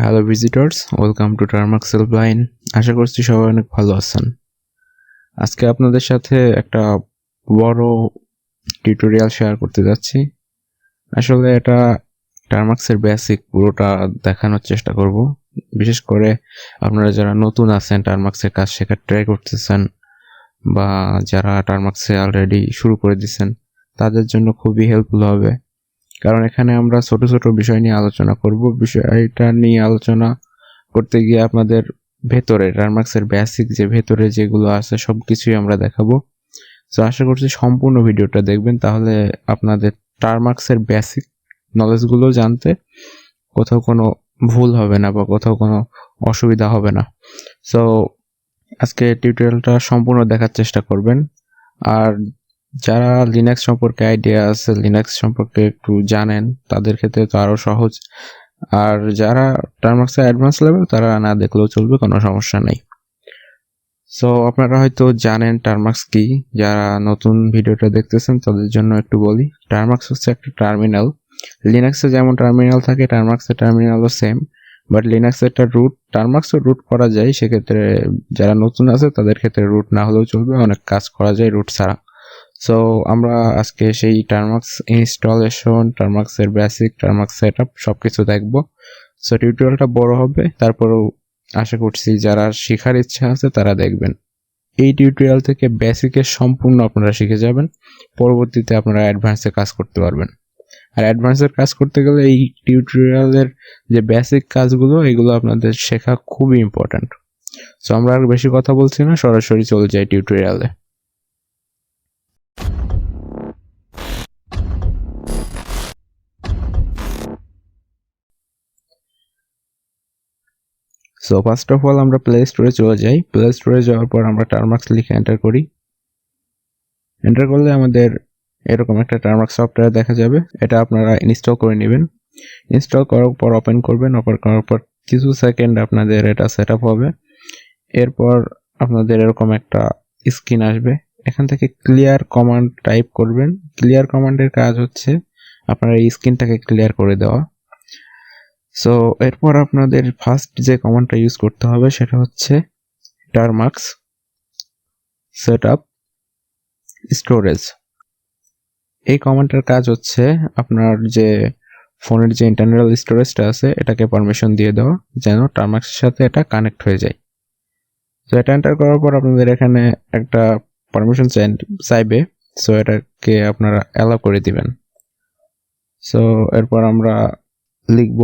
Hello visitors, welcome to Termux সেলফলাইন। আশা করছি সবাই অনেক ভালো আছেন। আজকে আপনাদের সাথে একটা বড় টিউটোরিয়াল শেয়ার করতে যাচ্ছি। আসলে এটা টার্মাক্সের বেসিক পুরোটা দেখানোর চেষ্টা করব। বিশেষ করে আপনারা যারা নতুন আছেন, টার্মাক্সের কাজ শেখার ট্রাই করতেছেন, বা যারা টার্মাক্সে অলরেডি শুরু করে দিচ্ছেন, তাদের জন্য খুবই হেল্পফুল হবে। কারণ এখানে আমরা ছোট ছোট বিষয় নিয়ে আলোচনা করব। বিষয়টা নিয়ে আলোচনা করতে গিয়ে আপনাদের ভেতরে টার্মাক্সের বেসিক যে ভেতরে যেগুলো আছে সব কিছুই আমরা দেখাবো। তো আশা করছি সম্পূর্ণ ভিডিওটা দেখবেন, তাহলে আপনাদের টার্মাক্সের বেসিক নলেজগুলো জানতে কোথাও কোনো ভুল হবে না বা কোথাও কোনো অসুবিধা হবে না। সো আজকে টিউটোরিয়ালটা সম্পূর্ণ দেখার চেষ্টা করবেন। আর যারা লিনাক্স সম্পর্কে আইডিয়া আছে, লিনাক্স সম্পর্কে একটু জানেন, তাদের ক্ষেত্রে তো আরও সহজ। আর যারা টার্মাক্সের অ্যাডভান্স লেভেল, তারা না দেখলেও চলবে, কোনো সমস্যা নেই। সো আপনারা হয়তো জানেন টার্মাক্স কি। যারা নতুন ভিডিওটা দেখতেছেন তাদের জন্য একটু বলি। টার্মাক্স হচ্ছে একটা টার্মিনাল। লিনাক্সে যেমন টার্মিনাল থাকে, টার্মাক্সের টার্মিনালও সেম, বাট লিনাক্সে একটা রুট, টার্মাক্সও রুট করা যায়। সেক্ষেত্রে যারা নতুন আছে তাদের ক্ষেত্রে রুট না হলেও চলবে, অনেক কাজ করা যায় রুট ছাড়া। সো আমরা আজকে সেই টার্মাক্স ইনস্টলেশন, টার্মাক্সের বেসিক, টার্মাক্স সেটআপ সবকিছু দেখব। সো টিউটোরিয়ালটা বড় হবে, তারপরেও আশা করছি যারা শেখার ইচ্ছা আছে তারা দেখবেন। এই টিউটোরিয়াল থেকে বেসিকের সম্পূর্ণ আপনারা শিখে যাবেন, পরবর্তীতে আপনারা অ্যাডভান্সে কাজ করতে পারবেন। আর অ্যাডভান্সের কাজ করতে গেলে এই টিউটোরিয়ালের যে বেসিক কাজগুলো, এগুলো আপনাদের শেখা খুবই ইম্পর্ট্যান্ট। সো আমরা আর বেশি কথা বলছি না, সরাসরি চলে যাই টিউটোরিয়ালে। সো ফার্স্ট অফ অল আমরা প্লে স্টোরে চলে যাই। প্লে স্টোরে যাওয়ার পর আমরা টার্মাক্স লিখে এন্টার করি। এন্টার করলে আমাদের এরকম একটা টার্মাক্স সফটওয়্যার দেখা যাবে। এটা আপনারা ইনস্টল করে নেবেন। ইনস্টল করার পর ওপেন করবেন। ওপেন করার পর কিছু সেকেন্ড আপনাদের এটা সেট আপ হবে। এরপর আপনাদের এরকম একটা স্ক্রিন আসবে। এখান থেকে ক্লিয়ার কমান্ড টাইপ করবেন। ক্লিয়ার কমান্ডের কাজ হচ্ছে আপনার এই স্ক্রিনটাকে ক্লিয়ার করে দেওয়া। সো এরপর আপনাদের ফার্স্ট যে কমান্ডটা ইউজ করতে হবে সেটা হচ্ছে টার্মাক্স সেটআপ স্টোরেজ। এই কমান্ডের কাজ হচ্ছে আপনার যে ফোনের যে ইন্টারনাল স্টোরেজটা আছে এটাকে পারমিশন দিয়ে দেওয়া, যেন টার্মাক্সের সাথে এটা কানেক্ট হয়ে যায়। তো এটা এন্টার করার পর আপনাদের এখানে একটা পারমিশন চাইবে। সো এটাকে আপনারা অ্যালাউ করে দিবেন। সো এরপর আমরা লিখব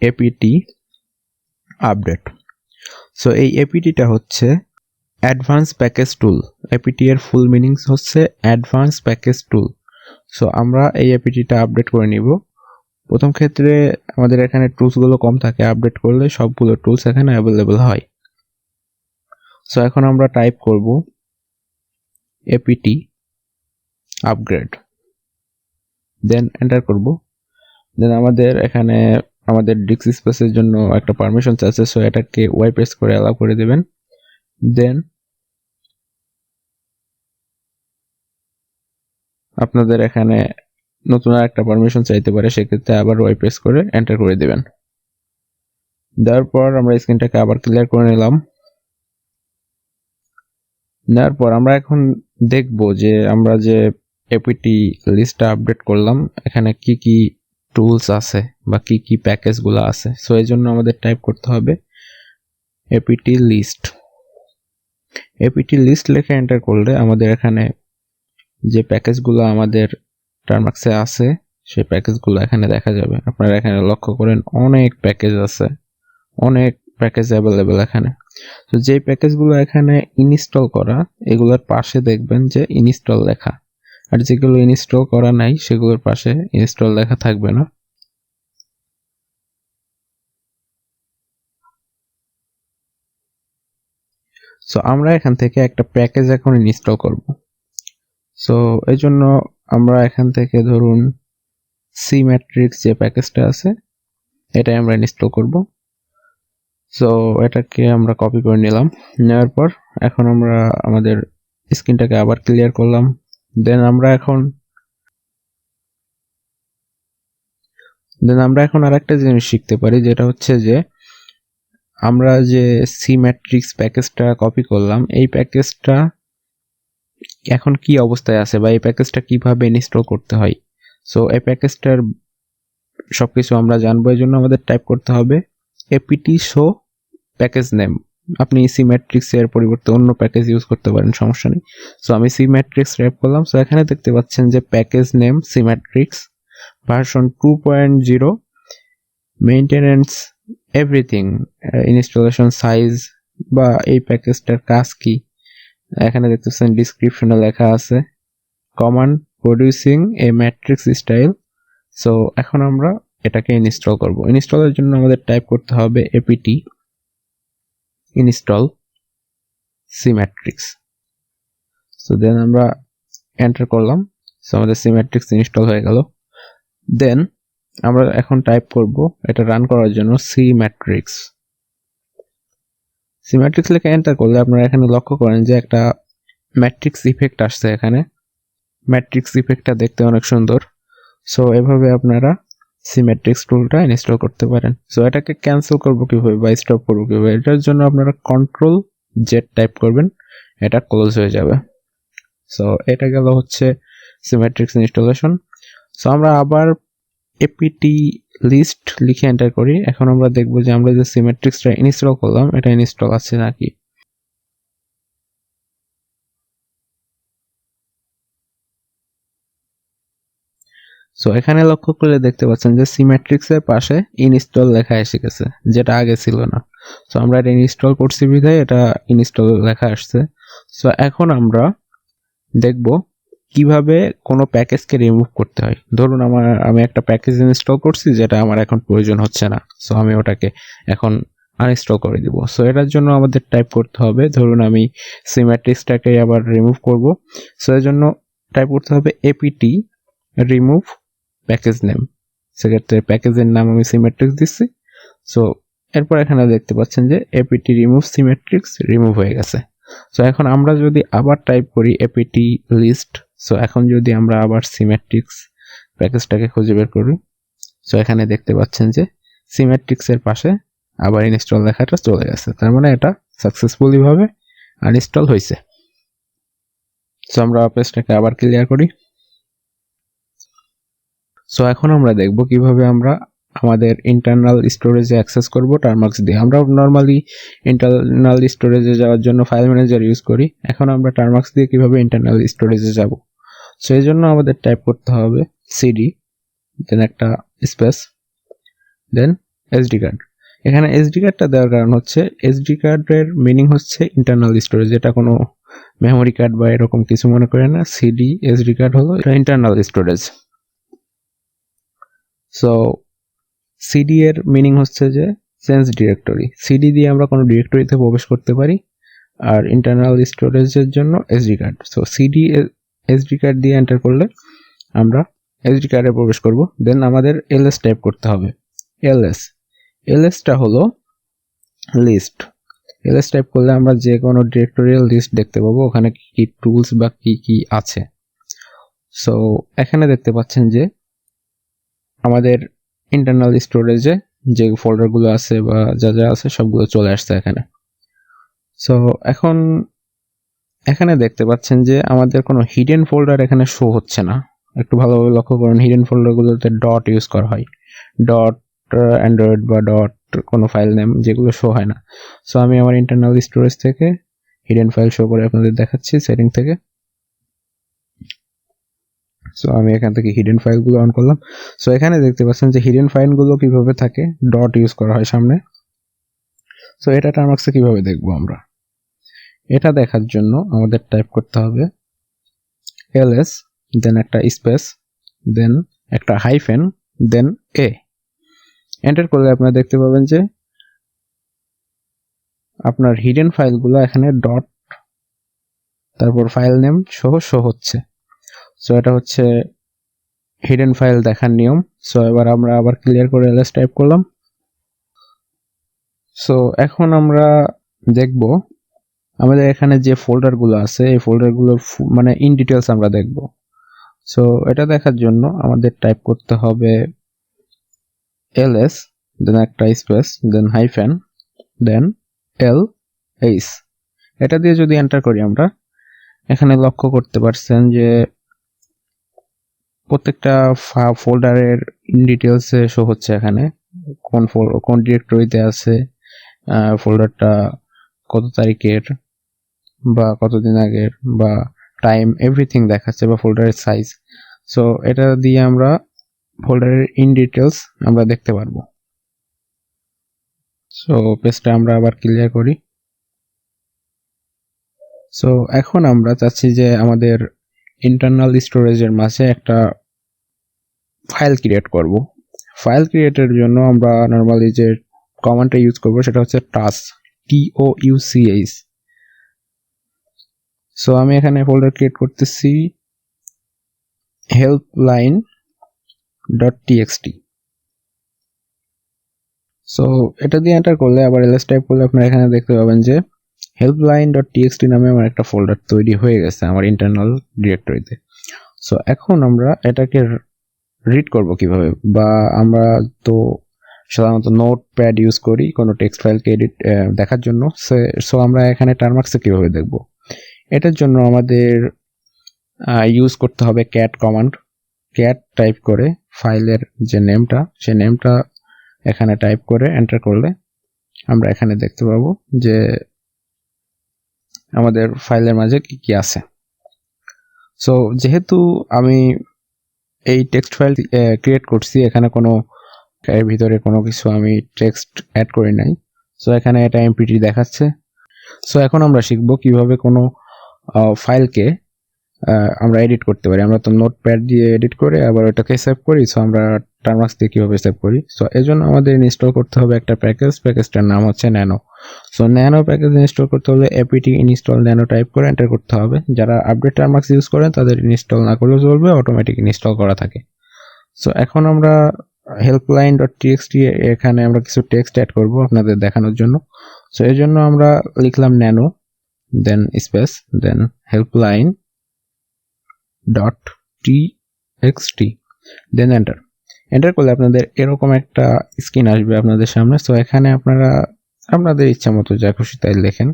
এপিটি আপডেট। সো এই এপিটিটা হচ্ছে অ্যাডভান্স প্যাকেজ টুল। এপিটি এর ফুল মিনিংস হচ্ছে অ্যাডভান্স প্যাকেজ টুল। সো আমরা এই এপিটিটা আপডেট করে নিব। প্রথম ক্ষেত্রে আমাদের এখানে টুলসগুলো কম থাকে, আপডেট করলে সবগুলো টুলস এখানে অ্যাভেলেবল হয়। সো এখন আমরা টাইপ করব এপিটি আপগ্রেড, দেন এন্টার করব। দেন আমাদের এখানে আমাদের ডিস্ক স্পেসের জন্য একটা পারমিশন চাইছে, সো এটাকে ওয়াই প্রেস করে অ্যালাউ করে দেবেন। দেন আপনাদের এখানে নতুন একটা পারমিশন চাইতে পারে, সেক্ষেত্রে আবার ওয়াই প্রেস করে এন্টার করে দেবেন। দেওয়ার পর আমরা স্ক্রিনটাকে আবার ক্লিয়ার করে নিলাম। নেওয়ার পর আমরা এখন দেখব যে আমরা যে এপিটি লিস্টটা আপডেট করলাম এখানে কি কি টুলস আছে বা কি কি প্যাকেজগুলো আছে। সো এই জন্য আমাদের টাইপ করতে হবে এপিটি লিস্ট। এপিটি লিস্ট লিখে এন্টার করলে আমাদের এখানে যে প্যাকেজগুলো আমাদের টার্মাক্সে আছে সেই প্যাকেজগুলো এখানে দেখা যাবে। আপনারা এখানে লক্ষ্য করেন অনেক প্যাকেজ আছে, অনেক প্যাকেজ অ্যাভেলেবেল এখানে। তো যেই প্যাকেজগুলো এখানে ইনস্টল করা, এগুলোর পাশে দেখবেন যে ইনস্টল লেখা, আর যেগুলো ইনস্টল করা নাই সেগুলোর পাশে ইনস্টল লেখা থাকবে না। সো আমরা এখান থেকে একটা প্যাকেজ এখন ইনস্টল করব। সো এই জন্য আমরা এখান থেকে ধরুন সি ম্যাট্রিক্স যে প্যাকেজটা আছে এটাই আমরা ইনস্টল করব। সো এটাকে আমরা কপি করে নিলাম। নেওয়ার পর এখন আমরা আমাদের স্ক্রিনটাকে আবার ক্লিয়ার করলাম। দেন আমরা এখন দেন আমরা এখন আরেকটা জিনিস শিখতে পারি, যেটা হচ্ছে যে আমরা যে সি ম্যাট্রিক্স প্যাকেজটা কপি করলাম, এই প্যাকেজটা এখন কি অবস্থায় আছে বা এই প্যাকেজটা কিভাবে ইনস্টল করতে হয়। সো এই প্যাকেজটার সবকিছু আমরা জানবো। এই জন্য আমাদের টাইপ করতে হবে apt show প্যাকেজ নেম। আপনি সি ম্যাট্রিক্স এর পরিবর্তে অন্য প্যাকেজ ইউজ করতে পারেন, সমস্যা নেই। সো আমি সি ম্যাট্রিক্স টাইপ করলাম। সো এখানে দেখতে পাচ্ছেন যে package name C matrix version 2.0, maintenance, everything, installation size বা এই প্যাকেজটার কাজ কি এখানে দেখতে পাচ্ছেন ডিসক্রিপশনে লেখা আছে, কমান্ড প্রডিউসিং এ ম্যাট্রিক্স স্টাইল। সো এখন আমরা এটাকে ইনস্টল করব। ইনস্টলের জন্য আমাদের টাইপ করতে হবে apt install cmatrix। So then আমরা এন্টার করলাম। সো আমাদের cmatrix ইনস্টল হয়ে গেল। দেন আমরা এখন টাইপ করব এটা রান করার জন্য cmatrix লেখে এন্টার করলে আপনারা এখানে লক্ষ্য করেন যে একটা ম্যাট্রিক্স ইফেক্ট আসছে। এখানে ম্যাট্রিক্স ইফেক্টটা দেখতে অনেক সুন্দর। সো এভাবে আপনারা সিমেট্রিক্স টুলটা ইনস্টল করতে পারেন। সো এটাকে ক্যান্সেল করব কিভাবে বা স্টপ করব কিভাবে, এটার জন্য আপনারা কন্ট্রোল জেড টাইপ করবেন, এটা ক্লোজ হয়ে যাবে। সো এটা গেল হচ্ছে সিমেট্রিক্স ইনস্টলেশন। সো আমরা আবার apt লিস্ট লিখে এন্টার করি। এখন আমরা দেখব যে আমরা যে সিমেট্রিক্সটা ইনস্টল করলাম এটা ইনস্টল আছে নাকি। সো এখানে লক্ষ্য করে দেখতে পাচ্ছেন যে সিমেট্রিক্স এর পাশে ইনস্টল লেখা এসে গেছে, যেটা আগে ছিল না। সো আমরা এটা ইনস্টল করছি বিধায় এটা ইনস্টল লেখা আসছে। সো এখন আমরা দেখব কিভাবে কোনো প্যাকেজকে রিমুভ করতে হয়। ধরুন আমি একটা প্যাকেজ ইনস্টল করছি যেটা আমার এখন প্রয়োজন হচ্ছে না। সো আমি ওটাকে এখন আনইনস্টল করে দিব। সো এটার জন্য আমাদের টাইপ করতে হবে, ধরুন আমি সিমেট্রিক্সটাকে আবার রিমুভ করব। সো এর জন্য টাইপ করতে হবে apt রিমুভ প্যাকেজ নেম। সেক্ষেত্রে প্যাকেজের নাম আমি সিমেট্রিক্স দিচ্ছি। সো এরপর এখানে দেখতে পাচ্ছেন যে apt রিমুভ সিমেট্রিক্স রিমুভ হয়ে গেছে। সো এখন আমরা যদি আবার টাইপ করি apt লিস্ট, সো এখন যদি আমরা আবার সিমেট্রিক্স প্যাকেজটাকে খুঁজে বের করি, সো এখানে দেখতে পাচ্ছেন যে সিমেট্রিক্স এর পাশে আবার ইনস্টল লেখাটা চলে গেছে। তার মানে এটা সাকসেসফুলি ভাবে আনইনস্টল হয়েছে। সো আমরা পেজটাকে আবার ক্লিয়ার করি। সো এখন আমরা দেখব কিভাবে আমরা আমাদের ইন্টারনাল স্টোরেজে অ্যাক্সেস করব টারমার্কস দিয়ে। আমরা নরমালি ইন্টারনাল স্টোরেজে যাওয়ার জন্য ফাইল ম্যানেজার ইউজ করি। এখন আমরা টারমার্কস দিয়ে কিভাবে ইন্টারনাল স্টোরেজে যাব। সো এই জন্য আমাদের টাইপ করতে হবে cd দেন একটা স্পেস দেন এসডি কার্ড। এখানে এসডি কার্ডটা দেওয়ার কারণ হচ্ছে এসডি কার্ডের মিনিং হচ্ছে ইন্টারনাল স্টোরেজ। এটা কোনো মেমোরি কার্ড বা এরকম কিছু মনে করেন না। সিডি এসডি কার্ড হলো এটা ইন্টারনাল স্টোরেজ। সো সিডি এর মিনিং হচ্ছে যে চেঞ্জ ডিরেক্টরি। সিডি দিয়ে আমরা কোনো ডিরেক্টরিতে প্রবেশ করতে পারি। আর ইন্টারনাল স্টোরেজের জন্য SD card. So CD SD card দিয়ে এন্টার করলে আমরা এসডি কার্ডে প্রবেশ করব। দেন আমাদের এলএস টাইপ করতে হবে। এলএসটা হলো লিস্ট। এলএস টাইপ করলে আমরা যে কোনো ডিরেক্টরিয়াল লিস্ট দেখতে পাবো, ওখানে কি টুলস বা কি আছে। সো এখানে দেখতে পাচ্ছেন যে আমাদের ইন্টারনাল স্টোরেজে যে ফোল্ডারগুলো আছে বা যা যা আছে সবগুলো চলে আসছে এখানে। সো এখন এখানে দেখতে পাচ্ছেন যে আমাদের কোনো হিডেন ফোল্ডার এখানে শো হচ্ছে না। একটু ভালোভাবে লক্ষ্য করুন, হিডেন ফোল্ডারগুলোতে ডট ইউজ করা হয়, ডট অ্যান্ড্রয়েড বা ডট কোনো ফাইল নেম, যেগুলো শো হয় না। সো আমি আমার ইন্টারনাল স্টোরেজ থেকে হিডেন ফাইল শো করে আপনাদের দেখাচ্ছি সেটিং থেকে। সো আমি এখান থেকে হিডেন ফাইলগুলো অন করলাম। সো এখানে দেখতে পাচ্ছেন যে হিডেন ফাইলগুলো কিভাবে থাকে, ডট ইউজ করা হয় সামনে। সো এটা টারমার্কসে কিভাবে দেখবো আমরা, এটা দেখার জন্য আমাদের টাইপ করতে হবে ls দেন একটা স্পেস দেন একটা হাইফেন দেন a। এন্টার করলে আপনারা দেখতে পাবেন যে আপনার হিডেন ফাইলগুলো এখানে ডট তারপর ফাইল নেম সহ শো হচ্ছে। সো এটা হচ্ছে হিডেন ফাইল দেখার নিয়ম। সো এবার আমরা আবার ক্লিয়ার করে ls টাইপ করলাম। সো এখন আমরা দেখব আমাদের এখানে যে ফোল্ডারগুলো আছে এই ফোল্ডারগুলো মানে ইন ডিটেলস আমরা দেখব। সো এটা দেখার জন্য আমাদের টাইপ করতে হবে ls দেন একটা স্পেস দেন হাইফেন দেন ls, এটা দিয়ে যদি এন্টার করি আমরা এখানে লক্ষ্য করতে পারছেন যে প্রত্যেকটা ফোল্ডারের ইন ডিটেলসে শো হচ্ছে এখানে কোন ডিরেক্টরিতে আছে, ফোল্ডারটা কত তারিখের বা কতদিন আগের বা টাইম এভরিথিং দেখাচ্ছে বা ফোল্ডারের সাইজ। সো এটা দিয়ে আমরা ফোল্ডারের ইন ডিটেলস আমরা দেখতে পারবো। সো পেজটা আমরা আবার ক্লিয়ার করি। সো এখন আমরা চাচ্ছি যে আমাদের ইন্টারনাল স্টোরেজের মাঝে একটা ফাইল ক্রিয়েট করব। ফাইল ক্রিয়েটের জন্য আমরা নর্মালি যে কমান্ডটা ইউজ করব সেটা হচ্ছে touch, touch। সো আমি এখানে ফোল্ডার ক্রিয়েট করতেছি helpline.txt। সো এটা দিয়ে এন্টার করলে আবার ls টাইপ করলে আপনারা এখানে দেখতে পাবেন যে helpline.txt নামে আমার একটা ফোল্ডার তৈরি হয়ে গেছে আমার ইন্টারনাল ডিরেক্টরিতে। সো এখন আমরা এটাকে রিড করব কিভাবে, বা আমরা তো সাধারণত নোটপ্যাড ইউজ করি কোনো টেক্সট ফাইলকে দেখার জন্য। সো আমরা এখানে টার্মাক্সে কিভাবে দেখব, এটার জন্য আমাদের ইউজ করতে হবে ক্যাট কমান্ড। ক্যাট টাইপ করে ফাইলের যে নেমটা সেই নেমটা এখানে টাইপ করে এন্টার করলে আমরা এখানে দেখতে পাবো যে আমাদের ফাইলের মাঝে কি কি আছে। সো যেহেতু আমি এই টেক্সট ফাইল ক্রিয়েট করছি, এখানে কোনো এর ভিতরে কোনো কিছু আমি টেক্সট অ্যাড করি নাই, সো এখানে এটা এমপিটি দেখাচ্ছে। সো এখন আমরা শিখব কিভাবে কোনো ফাইলকে আমরা এডিট করতে পারি। আমরা তো নোটপ্যাড দিয়ে এডিট করে আবার ওটাকে সেভ করি, সো আমরা টার্মাক্স দিয়ে কিভাবে সেভ করি। সো এর জন্য আমাদের ইনস্টল করতে হবে একটা প্যাকেজটার নাম হচ্ছে nano. So nano package install করতে হলে apt install nano টাইপ করে এন্টার করতে হবে। যারা আপডেট টার্মাক্স ইউজ করেন তাদের ইনস্টল না করলেও চলবে, অটোমেটিক ইনস্টল করা থাকে। সো এখন আমরা helpline.txt এখানে আমরা কিছু টেক্সট অ্যাড করব আপনাদের দেখানোর জন্য। সো এর জন্য আমরা লিখলাম ন্যানো দেন স্পেস দেন helpline.txt দেন এন্টার করলে আপনাদের এরকম একটা স্ক্রিন আসবে আপনাদের সামনে। সো এখানে আপনারা আপনাদের ইচ্ছা মতো যা খুশি তাই লেখেন,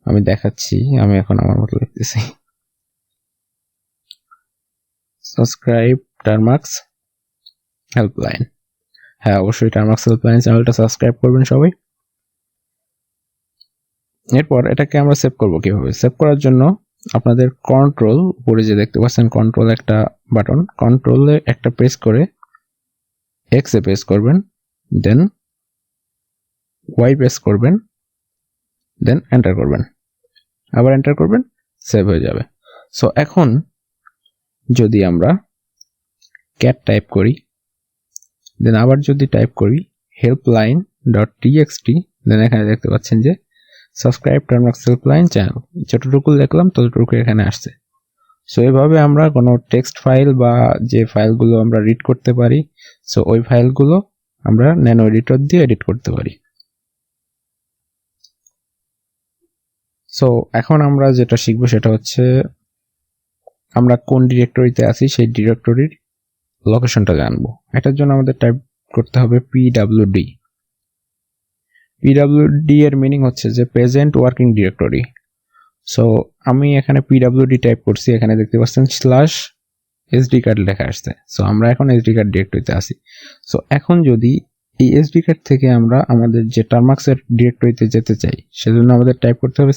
আমি দেখাচ্ছি। আমি এখন আমার মতো লিখতেছি সাবস্ক্রাইব টার্মাক্স হেল্পলাইন। হ্যাঁ, অবশ্যই টার্মাক্স হেল্পলাইন চ্যানেলটা সাবস্ক্রাইব করবেন সবাই। এরপর এটাকে আমরা সেভ করব কিভাবে, সেভ করার জন্য আপনাদের কন্ট্রোল উপরে যে দেখতে পাচ্ছেন কন্ট্রোল একটা বাটন, কন্ট্রোলে একটা প্রেস করে এক্স এ প্রেস করবেন, দেন ওয়াই প্রেস করবেন, দেন এন্টার করবেন, আবার এন্টার করবেন, সেভ হয়ে যাবে। সো এখন যদি আমরা ক্যাট টাইপ করি, দেন আবার যদি টাইপ করি helpline.txt, দেন এখানে দেখতে পাচ্ছেন যে সাবস্ক্রাইব টার্মাক্স হেল্পলাইন চ্যানেল, যতটুকু দেখলাম ততটুকু এখানে আসছে। সো এইভাবে আমরা কোনো টেক্সট ফাইল বা যে ফাইলগুলো আমরা রিড করতে পারি, সো ওই ফাইলগুলো আমরা ন্যানো এডিটর দিয়ে এডিট করতে পারি। সো এখন আমরা যেটা শিখবো সেটা হচ্ছে আমরা কোন ডিরেক্টরিতে আছি সেই ডিরেক্টরির লোকেশনটা জানবো। এটার জন্য আমাদের টাইপ করতে হবে pwd। pwd এর মিনিং হচ্ছে যে প্রেজেন্ট ওয়ার্কিং ডিরেক্টরি। সো আমি এখানে pwd টাইপ করছি, এখানে দেখতে পাচ্ছেন /sd কার্ড লেখা আসছে। সো আমরা এখন sd কার্ড ডিরেক্টরিতে আছি। সো এখন যদি এই sd কার্ড থেকে আমরা আমাদের যে টার্মাক্সের ডিরেক্টরিতে যেতে চাই সেজন্য আমাদের টাইপ করতে হবে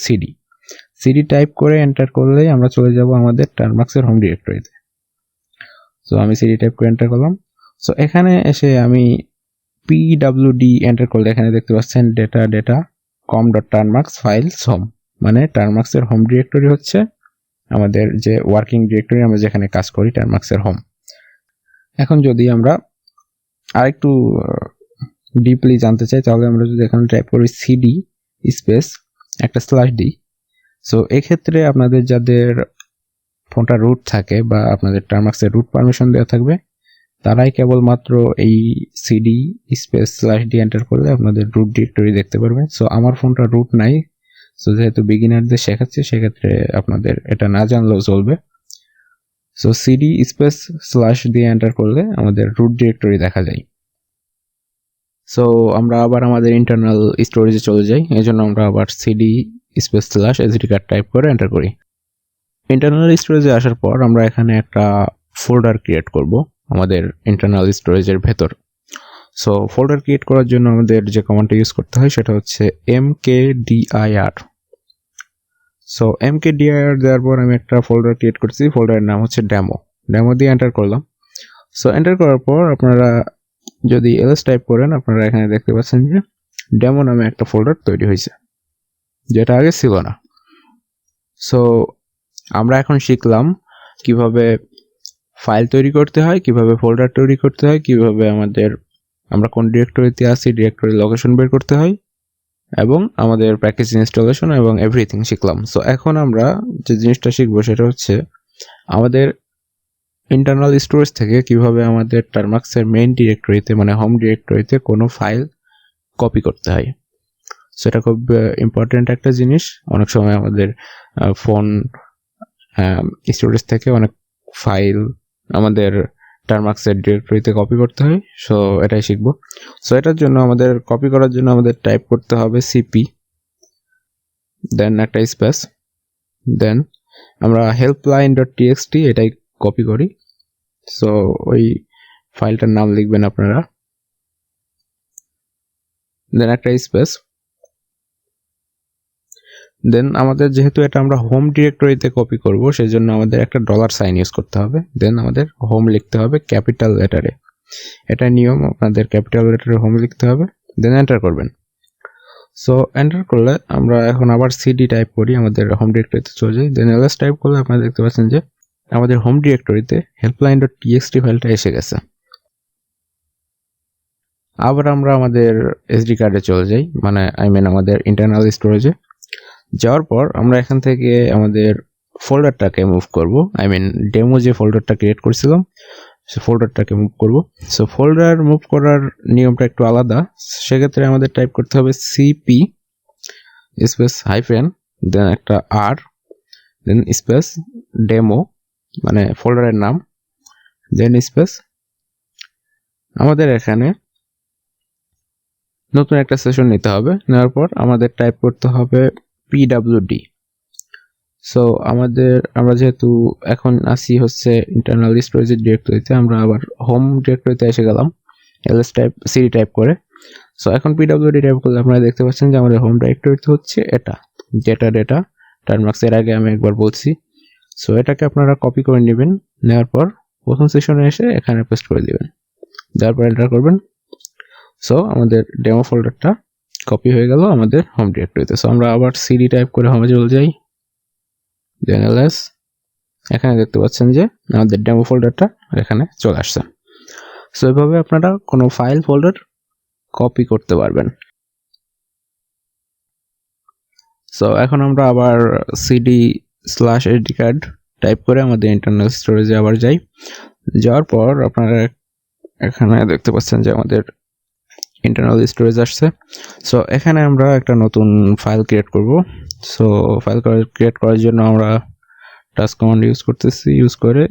cd টাইপ করে এন্টার করলেই আমরা চলে যাব আমাদের টার্মাক্সের হোম ডিরেক্টরিতে। সো আমি cd টাইপ করে এন্টার করলাম। সো এখানে এসে আমি pwd এন্টার করলে এখানে দেখতে পাচ্ছেন data com.termux files home, মানে টার্মাক্সের হোম ডিরেক্টরি হচ্ছে আমাদের যে ওয়ার্কিং ডিরেক্টরি আমরা যেখানে কাজ করি টার্মাক্সের হোম। এখন যদি আমরা আরেকটু ডিপলি জানতে চাই তাহলে আমরা যদি এখানে টাইপ করি cd স্পেস একটা /d। সো এক্ষেত্রে আপনাদের যাদের ফোনটা রুট থাকে বা আপনাদের টার্মাক্সের রুট পারমিশন দেওয়া থাকবে তারাই কেবলমাত্র এই cd স্পেস /d এন্টার করলে আপনাদের রুট ডিরেক্টরি দেখতে পারবেন। সো আমার ফোনটা রুট নাই, সো যেহেতু বিগিনারদের শেখাচ্ছি সেক্ষেত্রে আপনাদের এটা না জানলেও চলবে। So cd space /d enter করলে আমাদের রুট ডিরেক্টরি দেখা যায়। সো আমরা আবার আমাদের ইন্টারনাল স্টোরেজে চলে যাই। এজন্য আমরা আবার CD space slash SD card type করে এন্টার করি। ইন্টারনাল স্টোরেজে আসার পর আমরা এখানে একটা ফোল্ডার ক্রিয়েট করব আমাদের ইন্টারনাল স্টোরেজের ভেতর। সো ফোল্ডার ক্রিয়েট করার জন্য আমাদের যে কমান্ডটা ইউজ করতে হয় সেটা হচ্ছে mkdir। সো mkdir দেওয়ার পর আমি একটা ফোল্ডার ক্রিয়েট করছি, ফোল্ডারের নাম হচ্ছে ডেমো দিয়ে এন্টার করলাম। সো এন্টার করার পর আপনারা যদি ls টাইপ করেন আপনারা এখানে দেখতে পাচ্ছেন যে ডেমো নামে একটা ফোল্ডার তৈরি হয়েছে, যেটা আগে ছিল না। সো আমরা এখন শিখলাম কিভাবে ফাইল তৈরি করতে হয়, কিভাবে ফোল্ডার তৈরি করতে হয়, কিভাবে আমরা কোন ডিরেক্টরিতে আছি ডিরেক্টরি লোকেশন বের করতে হয়, এবং আমাদের প্যাকেজ ইনস্টলেশন এবং এভরিথিং শিখলাম। সো এখন আমরা যে জিনিসটা শিখবো সেটা হচ্ছে আমাদের ইন্টারনাল স্টোরেজ থেকে কিভাবে আমাদের টারমাক্সের মেইন ডিরেক্টরিতে মানে হোম ডিরেক্টরিতে কোনো ফাইল কপি করতে হয়। সেটা খুব ইম্পর্টেন্ট একটা জিনিস। অনেক সময় আমাদের ফোন স্টোরেজ থেকে অনেক ফাইল আমাদের টারমাক্সের ডিরেক্টরিতে কপি করতে হয়। সো এটাই শিখবো। সো এটার জন্য আমাদের কপি করার জন্য আমাদের টাইপ করতে হবে সিপি, দেন একটা স্পেস, দেন আমরা helpline.txt এটাই কপি করি। সো ওই ফাইলটার নাম লিখবেন আপনারা, দেন একটা স্পেস, দেন আমাদের যেহেতু এটা আমরা হোম ডিরেক্টরিতে কপি করব সেজন্য আমাদের একটা $সাইন ইউজ করতে হবে। দেন আমাদের হোম লিখতে হবে ক্যাপিটাল লেটারে, এটা নিয়ম, আপনাদের ক্যাপিটাল লেটারে হোম লিখতে হবে, দেন এন্টার করবেন। সো এন্টার করলে আমরা এখন আবার সিডি টাইপ করি, আমাদের হোম ডিরেক্টরিতে চলে যাই, দেন ls টাইপ করলে আপনারা দেখতে পাচ্ছেন যে আমাদের হোম ডিরেক্টরিতে helpline.txt ফাইলটা এসে গেছে। আবার আমরা আমাদের এসডি কার্ডে চলে যাই, মানে আমাদের ইন্টারনাল স্টোরেজে যাওয়ার পর আমরা এখান থেকে আমাদের ফোল্ডারটাকে মুভ করব, ডেমো যে ফোল্ডারটা ক্রিয়েট করছিলাম সে ফোল্ডারটাকে মুভ করব। সো ফোল্ডার মুভ করার নিয়মটা একটু আলাদা। সেক্ষেত্রে আমাদের টাইপ করতে হবে সিপি স্পেস হাইফেন, দেন একটা আর, দেন স্পেস ডেমো মানে ফোল্ডারের নাম, দেন স্পেস আমাদের এখানে নতুন একটা সেশন নিতে হবে। নেওয়ার পর আমাদের টাইপ করতে হবে pwd। সো আমরা যেহেতু এখন আসি হচ্ছে ইন্টারনাল স্টোরেজের ডিরেক্টরিতে, আমরা আবার হোম ডিরেক্টরিতে এসে গেলাম ls টাইপ সিডি টাইপ করে। সো এখন pwd টাইপ করলে আপনারা দেখতে পাচ্ছেন যে আমাদের হোম ডিরেক্টরিতে হচ্ছে এটা, যেটা ডেটা টারমাক্স এর আগে আমি একবার বলছি। সো এটাকে আপনারা কপি করে নেবেন, নেওয়ার পর প্রথম সেশনে এসে এখানে পেস্ট করে দিবেন, তারপর এন্টার করবেন। সো আমাদের ডেমো ফোল্ডারটা কপি হয়ে গেল আমাদের হোম ডিরেক্টরিতে। সো আমরা আবার সিডি টাইপ করে হোমে চলে যাই, দেন ls, এখানে দেখতে পাচ্ছেন যে আমাদের ডেমো ফোল্ডারটা এখানে চলে আসছে। সো এভাবে আপনারা কোনো ফাইল ফোল্ডার কপি করতে পারবেন। সো এখন আমরা আবার cd/sd কার্ড টাইপ করে আমাদের ইন্টারনাল স্টোরেজে আবার যাই। যাওয়ার পর আপনারা এখানে দেখতে পাচ্ছেন যে আমাদের ইন্টারনাল স্টোরেজ আসছে। সো এখানে আমরা একটা নতুন ফাইল ক্রিয়েট করব। সো ফাইল ক্রিয়েট করার জন্য আমরা টাস্ক কমান্ড ইউজ করে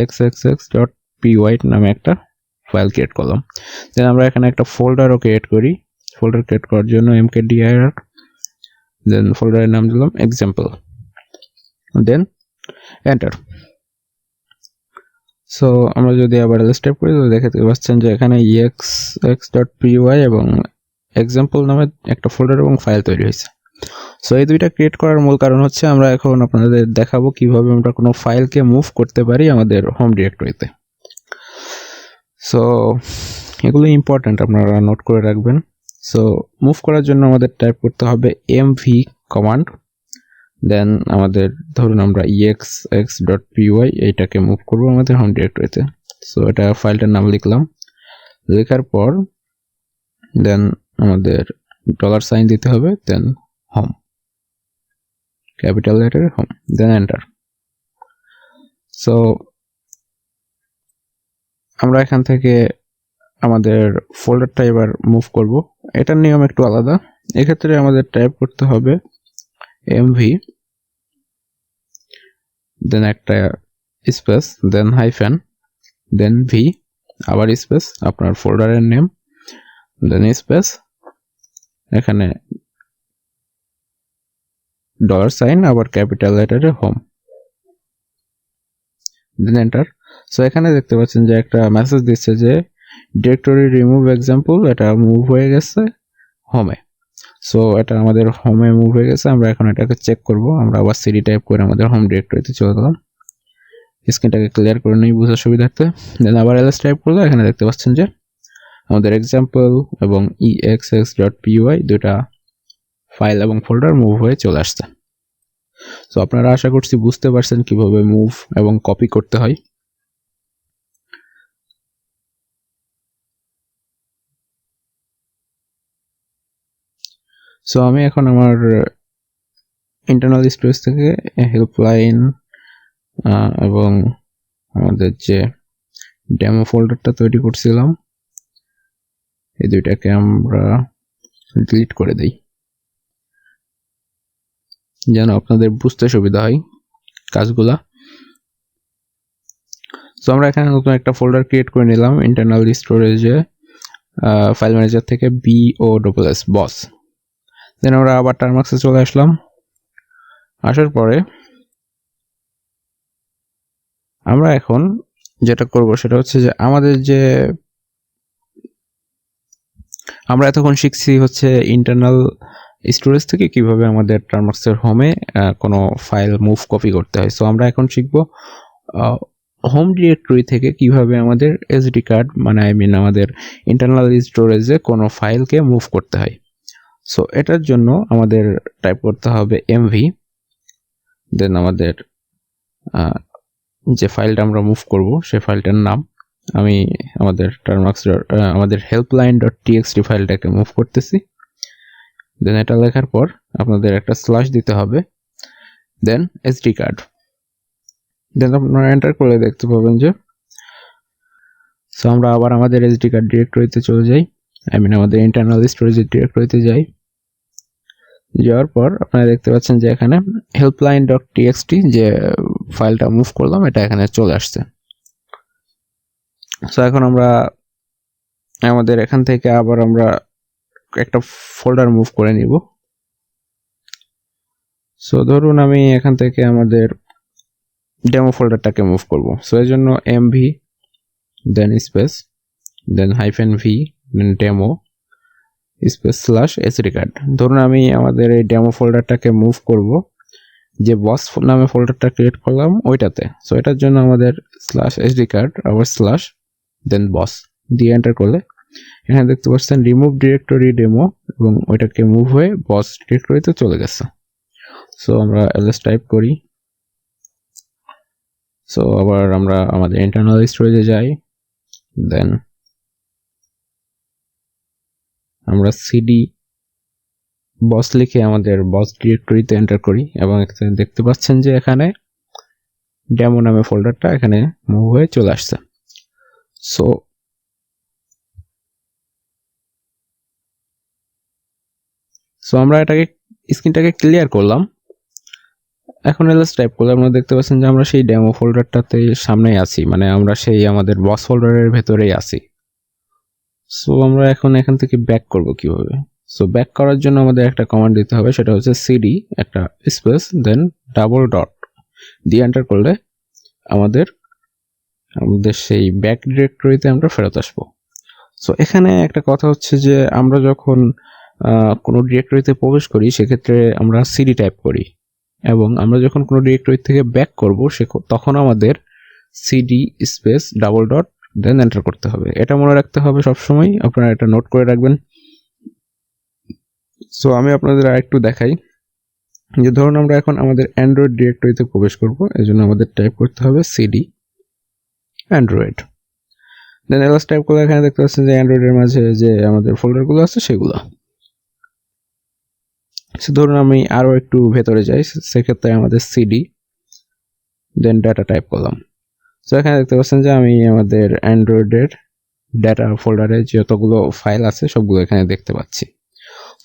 exxx.py নামে একটা ফাইল ক্রিয়েট করলাম। দেন আমরা এখানে একটা ফোল্ডারও ক্রিয়েট করি। ফোল্ডার ক্রিয়েট করার জন্য mkdir, দেন ফোল্ডারের নাম দিলাম এক্সাম্পল, দেন এন্টার। সো আমরা যদি আবার ls টাইপ করি তো দেখতে পাচ্ছেন যে এখানে exx.py এবং এক্সাম্পল নামে একটা ফোল্ডার এবং ফাইল তৈরি হয়েছে। সো এই দুইটা ক্রিয়েট করার মূল কারণ হচ্ছে আমরা এখন আপনাদের দেখাবো কিভাবে আমরা কোনো ফাইলকে মুভ করতে পারি আমাদের হোম ডিরেক্টরিতে। সো এগুলো ইম্পর্টেন্ট, আপনারা নোট করে রাখবেন। সো মুভ করার জন্য আমাদের টাইপ করতে হবে mv কমান্ড, দেন আমাদের ধরুন আমরা exx.py এইটাকে মুভ করব আমাদের হোম ডিরেক্টরিতে। সো এটা ফাইলটার নাম লিখলাম, লেখার পর দেন আমাদের $সাইন দিতে হবে, দেন হোম ক্যাপিটাল লেটারে হোম, দেন এন্টার। সো আমরা এখান থেকে আমাদের ফোল্ডারটা এবার মুভ করব। এটার নিয়ম একটু আলাদা। এক্ষেত্রে আমাদের টাইপ করতে হবে mv, দেন একটা space, then hyphen, then v, আবার স্পেস আপনার ফোল্ডারের নেম, দেন স্পেস এখানে $, আবার ক্যাপিটাল লেটারে হোম, দেন এন্টার। সো এখানে দেখতে পাচ্ছেন যে একটা মেসেজ দিচ্ছে যে ডিরেক্টরি রিমুভ এক্সাম্পল, এটা মুভ হয়ে গেছে হোমে। সো এটা আমাদের হোমে মুভ হয়ে গেছে। আমরা এখন এটাকে চেক করব। আমরা আবার সিডি টাইপ করে আমাদের হোম ডিরেক্টরিতে চলে গেলাম। স্ক্রিনটাকে ক্লিয়ার করে নিই বোঝার সুবিধার্থে। দেন আবার এলএস টাইপ করলে এখানে দেখতে পাচ্ছেন যে আমাদের এক্সাম্পল এবং exx.py দুটা ফাইল এবং ফোল্ডার মুভ হয়ে চলে আসছে। সো আপনারা আশা করছি বুঝতে পারছেন কিভাবে মুভ এবং কপি করতে হয়। সো আমি এখন আমার ইন্টারনাল স্টোরেজ থেকে হেল্পলাইন এবং আমাদের যে ডেমো ফোল্ডারটা তৈরি করছিলাম এই দুইটাকে আমরা ডিলিট করে দেই যেন আপনাদের বুঝতে সুবিধা হয় কাজগুলা। সো আমরা এখানে নতুন একটা ফোল্ডার ক্রিয়েট করে নিলাম ইন্টারনাল স্টোরেজে ফাইল ম্যানেজার থেকে BOSS বস। দেন আমরা আবার টার্মাক্সে চলে আসলাম। আসার পরে আমরা এখন যেটা করব সেটা হচ্ছে যে আমাদের যে আমরা এতক্ষণ শিখছি হচ্ছে ইন্টারনাল স্টোরেজ থেকে কিভাবে আমাদের টার্মাক্সের হোমে কোনো ফাইল মুভ কপি করতে হয়। সো আমরা এখন শিখব হোম ডিরেক্টরি থেকে কিভাবে আমাদের এসডি কার্ড মানে আমাদের ইন্টারনাল স্টোরেজে কোনো ফাইলকে মুভ করতে হয়। সো এটার জন্য আমাদের টাইপ করতে হবে এমভি, দেন আমাদের যে ফাইলটা আমরা মুভ করব সেই ফাইলটার নাম, আমি আমাদের আমাদের helpline.txt ফাইলটাকে মুভ করতেছি। দেন এটা লেখার পর আপনাদের একটা স্ল্যাশ দিতে হবে, দেন এসডি কার্ড। দেন আপনারা এন্টার করলে দেখতে পাবেন যে সো আমরা আবার আমাদের এসডি কার্ড ডিরেক্টরিতে চলে যাই, আমাদের ইন্টারনাল স্টোরেজের ডিরেক্টরিতে যাই। যাওয়ার পর আপনারা দেখতে পাচ্ছেন যে এখানে helpline.txt যে ফাইলটা মুভ করলাম এটা এখানে চলে আসছে। সো এখন আমরা আমাদের এখান থেকে আবার আমরা একটা ফোল্ডার মুভ করে নিব। সো ধরুন আমি এখান থেকে আমাদের ডেমো ফোল্ডারটাকে মুভ করব। সো এর জন্য MV then space then -v then demo space slash SD card. ধরুন আমি আমাদের এই ডেমো ফোল্ডারটাকে মুভ করব যে বস নামে ফোল্ডারটা ক্রিয়েট করলাম ওইটাতে। সো এটার জন্য আমাদের স্ল্যাশ এসডি কার্ড আবার স্ল্যাশ দেন বস দিয়ে এন্টার করলে এখানে দেখতে পাচ্ছেন রিমুভ ডিরেক্টরি ডেমো এবং ওইটাকে মুভ হয়ে বস ডিরেক্টরিতে চলে গেছে। সো আমরা এলএস টাইপ করি। সো আবার আমরা আমাদের ইন্টারনাল স্টোরেজে যাই, দেন আমরা সিডি বস লিখে আমাদের বস ডিরেক্টরিতে এন্টার করি এবং এখানে দেখতে পাচ্ছেন যে এখানে ডেমো নামে ফোল্ডারটা এখানে মুভ হয়ে চলে আসছে। সো আমরা এটাকে স্ক্রিনটাকে ক্লিয়ার করলাম। এখন এলএস টাইপ করলে আপনারা দেখতে পাচ্ছেন যে আমরা সেই ডেমো ফোল্ডারটাতে সামনেই আছি, মানে আমরা সেই আমাদের বস ফোল্ডারের ভেতরেই আছি। সো আমরা এখন এখান থেকে ব্যাক করব কিভাবে? সো ব্যাক করার জন্য আমাদের একটা কমান্ড দিতে হবে, সেটা হচ্ছে সিডি একটা স্পেস দেন ডাবল ডট দিয়ে এন্টার করলে আমাদের সেই ব্যাক ডিরেক্টরিতে আমরা ফেরত আসব। সো এখানে একটা কথা হচ্ছে যে আমরা যখন কোনো ডিরেক্টরিতে প্রবেশ করি সেক্ষেত্রে আমরা সিডি টাইপ করি এবং আমরা যখন কোনো ডিরেক্টরি থেকে ব্যাক করব তখন আমাদের CD space double dot then enter করতে হবে। এটা মনে রাখতে হবে সবসময়, আপনারা এটা নোট করে রাখবেন। সো আমি আপনাদের আরেকটু দেখাই যে ধরুন আমরা এখন আমাদের অ্যান্ড্রয়েড ডিরেক্টরিতে প্রবেশ করব, এজন্য আমাদের টাইপ করতে হবে সিডি অ্যান্ড্রয়েড দেন এলএস টাইপ করলে এখানে দেখতে পাচ্ছেন যে অ্যান্ড্রয়েডের মাঝে যে আমাদের ফোল্ডারগুলো আছে সেগুলো। সো ধরুন আমি আরো একটু ভেতরে যাই, সেক্ষেত্রে আমাদের সিডি দেন ডাটা টাইপ করলাম। সো এখানে দেখতে পাচ্ছেন যে আমি আমাদের অ্যান্ড্রয়েডের ডাটা ফোল্ডারে যতগুলো ফাইল আছে সবগুলো এখানে দেখতে পাচ্ছি।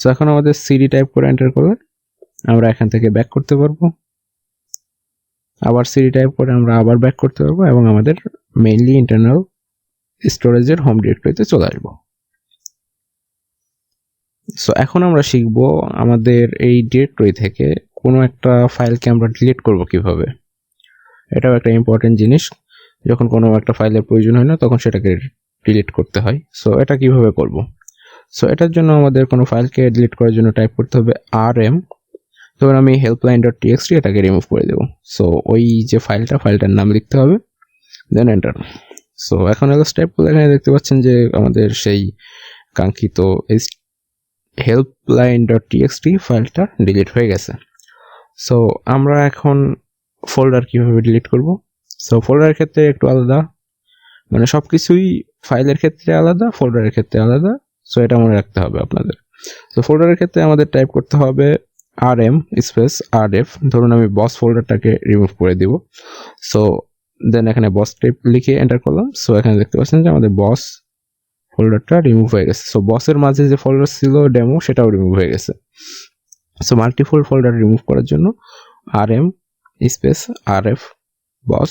সো এখন আমাদের সিডি টাইপ করে এন্টার করলে আমরা এখান থেকে ব্যাক করতে পারবো, আবার সিডি টাইপ করে আমরা আবার ব্যাক করতে পারবো এবং আমাদের মেইনলি ইন্টারনাল স্টোরেজের হোম ডিরেক্টরিতে চলে আসবো। সো এখন আমরা শিখব আমাদের এই ডিরেক্টরি থেকে কোনো একটা ফাইলকে আমরা ডিলিট করব কিভাবে। এটাও একটা ইম্পর্টেন্ট জিনিস, যখন কোনো একটা ফাইলের প্রয়োজন হয় না তখন সেটাকে ডিলিট করতে হয়। সো এটা কিভাবে করব। সো এটার জন্য আমাদের কোনো ফাইলকে ডিলিট করার জন্য টাইপ করতে হবে rm, ধরুন আমি helpline.txt এটাকে রিমুভ করে দেবো। সো ওই যে ফাইলটার নাম লিখতে হবে, দেন এন্টার। সো এখন এলএস টাইপ করলে এখানে দেখতে পাচ্ছেন যে আমাদের সেই কাঙ্ক্ষিত helpline.txt ফাইলটা ডিলিট হয়ে গেছে। সো আমরা এখন ফোল্ডার কিভাবে ডিলিট করব। সো ফোল্ডারের ক্ষেত্রে একটু আলাদা, মানে সবকিছুই ফাইলের ক্ষেত্রে আলাদা, ফোল্ডারের ক্ষেত্রে আলাদা। সো এটা মনে রাখতে হবে আপনাদের। তো ফোল্ডারের ক্ষেত্রে আমাদের টাইপ করতে হবে rm স্পেস rf, ধরুন আমি বস ফোল্ডারটাকে রিমুভ করে দিব। সো দেন এখানে বস টাইপ লিখে এন্টার করলাম। সো এখানে দেখতে পাচ্ছেন যে আমাদের বস ফোল্ডারটা রিমুভ হয়ে গেছে। সো বসের মাঝে যে ফোল্ডার ছিল ডেমো, সেটাও রিমুভ হয়ে গেছে। সো মাল্টিফোল্ড ফোল্ডার রিমুভ করার জন্য rm স্পেস rf বস,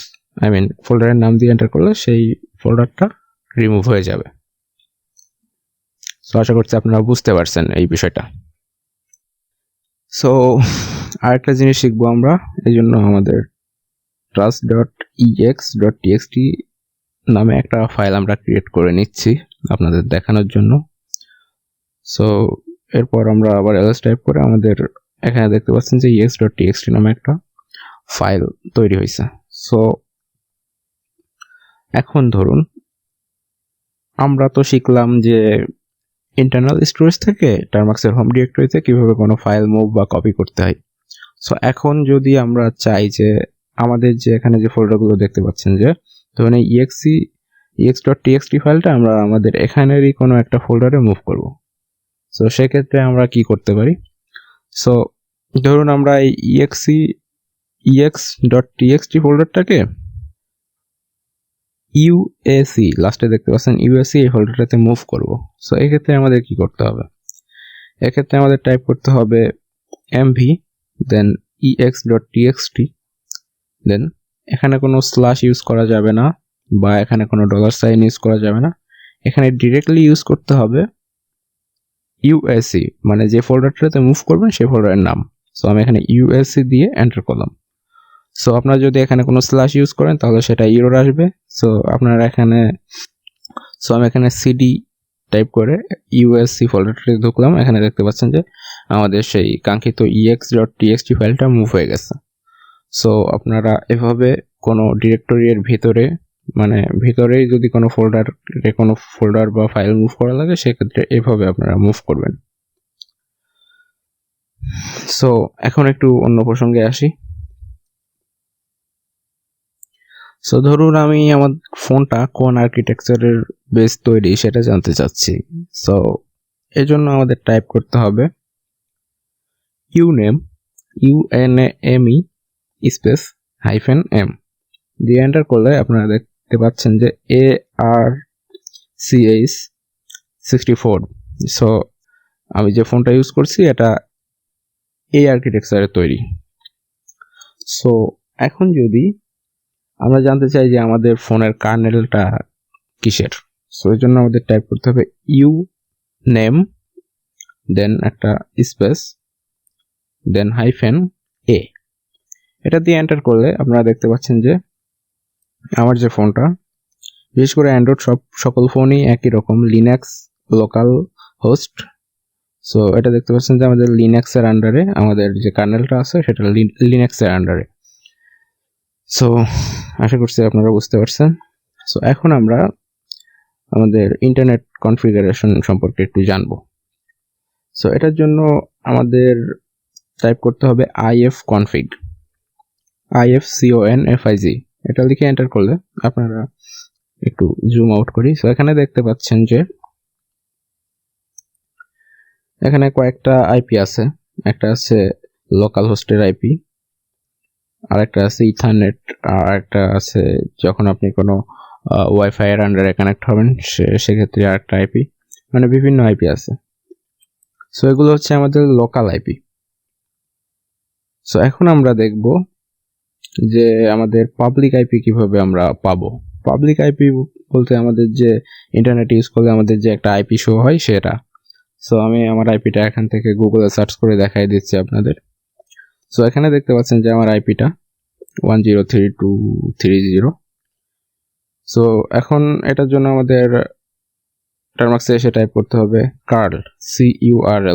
ফোল্ডারের নাম দিয়ে এন্টার করলে সেই ফোল্ডারটা রিমুভ হয়ে যাবে। সো আশা করছি আপনারা বুঝতে পারছেন এই বিষয়টা। সো আরেকটা জিনিস শিখবো আমরা, এই জন্য আমাদের trust.ex.txt নামে একটা ফাইল আমরা ক্রিয়েট করে নিচ্ছি আপনাদের দেখানোর জন্য। সো এরপর আমরা আবার ls টাইপ করে আমাদের এখানে দেখতে পাচ্ছেন যে ex.txt নামে একটা ফাইল তৈরি হয়েছে। সো এখন ধরুন আমরা তো শিখলাম যে ইন্টারনাল স্টোরেজ থেকে টারমাক্সের হোম ডিরেক্টরিতে কিভাবে কোনো ফাইল মুভ বা কপি করতে হয়। সো এখন যদি আমরা চাই যে আমাদের যে এখানে যে ফোল্ডারগুলো দেখতে পাচ্ছেন যে ধরুন এই ex.txt ফাইলটা আমরা আমাদের এখানেরই কোনো একটা ফোল্ডারে মুভ করব। সো সেক্ষেত্রে আমরা কি করতে পারি। সো ধরুন আমরা এই ex.txt ফোল্ডারটাকে UAC লাস্টে দেখতে পাচ্ছেন UAC এই ফোল্ডারটাতে মুভ করব। সো এক্ষেত্রে আমাদের কি করতে হবে, এক্ষেত্রে আমাদের টাইপ করতে হবে mv দেন ex.txt, দেন এখানে কোনো স্ল্যাশ ইউজ করা যাবে না বা এখানে কোনো ডলার সাইন ইউজ করা যাবে না, এখানে ডিরেক্টলি ইউজ করতে হবে UAC, মানে যে ফোল্ডারটাতে মুভ করবেন সেই ফোল্ডারের নাম। সো আমি এখানে UAC দিয়ে এন্টার করলাম। সো আপনারা যদি এখানে কোনো স্ল্যাশ ইউজ করেন তাহলে সেটা এরর আসবে। সো আপনারা এখানে আমি এখানে cd টাইপ করে UAC ফোল্ডারটাতে ঢুকলাম। এখানে দেখতে পাচ্ছেন যে আমাদের সেই কাঙ্ক্ষিত ex.txt ফাইলটা মুভ হয়ে গেছে। সো আপনারা এভাবে কোনো ডিরেক্টরির ভিতরে, মানে ভিতরেই যদি কোনো ফোল্ডার বা ফাইল মুভ করা লাগে সেক্ষেত্রে এভাবে আপনারা মুভ করবেন। সো এখন একটু অন্য প্রসঙ্গে আসি। সো ধরুন আমি আমার ফোনটা কোন আর্কিটেকচারের বেস তৈরি সেটা জানতে চাচ্ছি। সো এর জন্য আমাদের টাইপ করতে হবে uname স্পেস -m দিয়ে এন্টার করলে আপনারা দেখতে পাচ্ছেন যে ARCH64। সো আমি যে ফোনটা ইউজ করছি এটা এই আর্কিটেকচারে তৈরি। সো এখন যদি আমরা জানতে চাই যে আমাদের ফোনের কার্নেলটা কিসের, সো এর জন্য আমাদের টাইপ করতে হবে uname দেন একটা স্পেস দেন -a, এটা দিয়ে এন্টার করলে আপনারা দেখতে পাচ্ছেন যে আমার যে ফোনটা, বিশেষ করে অ্যান্ড্রয়েড সকল ফোনই একই রকম লিনাক্স লোকাল হোস্ট। সো এটা দেখতে পাচ্ছেন যে আমাদের লিনাক্সের আন্ডারে আমাদের যে কার্নেলটা আছে সেটা লিনাক্সের আন্ডারে। সো আশা করছি আপনারা বুঝতে পারছেন। সো এখন আমরা আমাদের ইন্টারনেট কনফিগারেশন সম্পর্কে একটু জানবো। সো এটার জন্য আমাদের টাইপ করতে হবে ifconfig, এটা লিখে এন্টার করলে আপনারা একটু জুম আউট করি। সো এখানে দেখতে পাচ্ছেন যে এখানে কয়েকটা আইপি আছে, একটা আছে লোকাল হোস্টের আইপি, আর একটা আছে ইথারনেট, আর একটা আছে যখন আপনি কোনো ওয়াইফাই এর আন্ডারে কানেক্ট হবেন সেক্ষেত্রে আরেকটা আইপি, মানে বিভিন্ন আইপি আছে। সো এগুলো হচ্ছে আমাদের লোকাল আইপি। সো এখন আমরা দেখব যে আমাদের পাবলিক আইপি কিভাবে আমরা পাবো। পাবলিক আইপি বলতে আমাদের যে ইন্টারনেট ইউজ করলে আমাদের যে একটা আইপি শো হয় সেটা। সো আমি আমার আইপিটা এখান থেকে গুগলে সার্চ করে দেখাই দিচ্ছি আপনাদের। সো এখানে দেখতে পাচ্ছেন যে আমার আইপিটা 103.230। সো এখন এটার জন্য আমাদের টার্মাক্সে এসে টাইপ করতে হবে curl curl,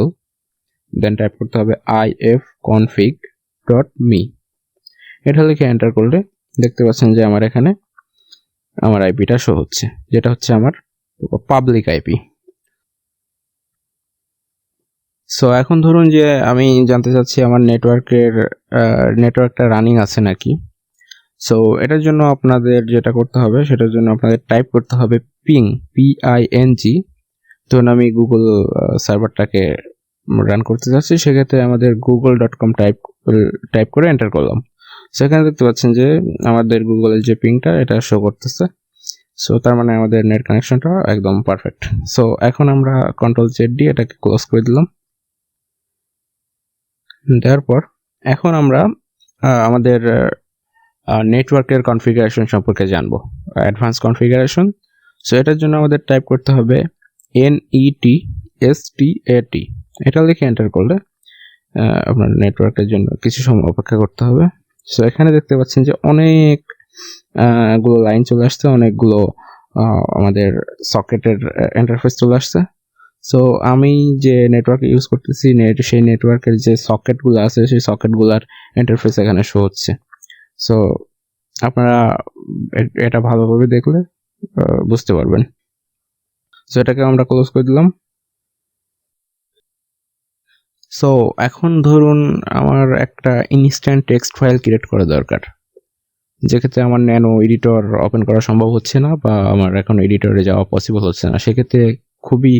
দেন টাইপ করতে হবে ifconfig.me। এটা লিখে এন্টার করলে দেখতে পাচ্ছেন যে আমার এখানে আমার আইপিটা শো হচ্ছে, যেটা হচ্ছে আমার পাবলিক আইপি। সো এখন ধরুন যে আমি জানতে চাচ্ছি আমার নেটওয়ার্কটা রানিং আছে নাকি। সো এটার জন্য আপনাদের যেটা করতে হবে, সেটার জন্য আপনাদের টাইপ করতে হবে পিং, PING। ধরুন আমি গুগল সার্ভারটাকে রান করতে যাচ্ছি, সেক্ষেত্রে আমাদের google.com টাইপ করে এন্টার করলাম। সেখানে দেখতে পাচ্ছেন যে আমাদের গুগলের যে পিংটা এটা শো করতেছে। সো তার মানে আমাদের নেট কানেকশনটা একদম পারফেক্ট। সো এখন আমরা Ctrl+Z দিয়ে এটাকে ক্লোজ করে দিলাম। দেওয়ার পর এখন আমরা আমাদের নেটওয়ার্কের কনফিগারেশন সম্পর্কে জানবো, অ্যাডভান্স কনফিগারেশন। সো এটার জন্য আমাদের টাইপ করতে হবে NETSTAT। এটা লিখে এন্টার করলে আপনার নেটওয়ার্কের জন্য কিছু সময় অপেক্ষা করতে হবে। সো এখানে দেখতে পাচ্ছেন যে অনেক গুলো লাইন চলে আসছে, অনেকগুলো আমাদের সকেটের ইন্টারফেস চলে আসছে। সো আমি যে নেটওয়ার্ক ইউজ করতেছি সেই নেটওয়ার্কের যে সকেটগুলো আছে সেই সকেটগুলোর ইন্টারফেস এখানে শো হচ্ছে। সো আপনারা এটা ভালোভাবে দেখলে বুঝতে পারবেন। সো এটাকে আমরা ক্লোজ করে দিলাম। সো এখন ধরুন আমার একটা ইনস্ট্যান্ট টেক্সট ফাইল ক্রিয়েট করা দরকার, যেক্ষেত্রে আমার ন্যানো এডিটর ওপেন করা সম্ভব হচ্ছে না বা আমার এখন এডিটরে যাওয়া পসিবল হচ্ছে না। সেক্ষেত্রে খুবই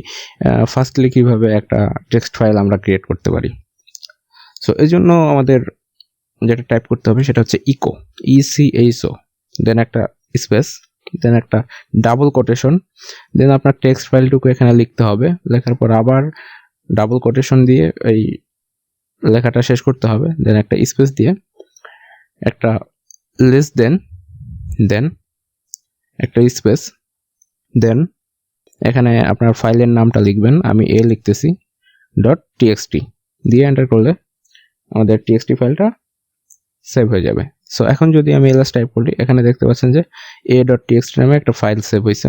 ফাস্টলি কীভাবে একটা টেক্সট ফাইল আমরা ক্রিয়েট করতে পারি। সো এই জন্য আমাদের যেটা টাইপ করতে হবে সেটা হচ্ছে ECHO, দেন একটা স্পেস, দেন একটা ডাবল কোটেশন, দেন আপনার টেক্সট ফাইলটুকু এখানে লিখতে হবে। লেখার পর আবার ডাবল কোটেশন দিয়ে এই লেখাটা শেষ করতে হবে, দেন একটা স্পেস দিয়ে একটা লেস দেন একটা স্পেস, দেন এখানে আপনার ফাইলের নামটা লিখবেন। আমি লিখতেছি .txt দিয়ে এন্টার করলে আমাদের txt ফাইলটা সেভ হয়ে যাবে। সো এখন যদি আমি ls টাইপ করি, এখানে দেখতে পাচ্ছেন যে a.txt নামে একটা ফাইল সেভ হয়েছে।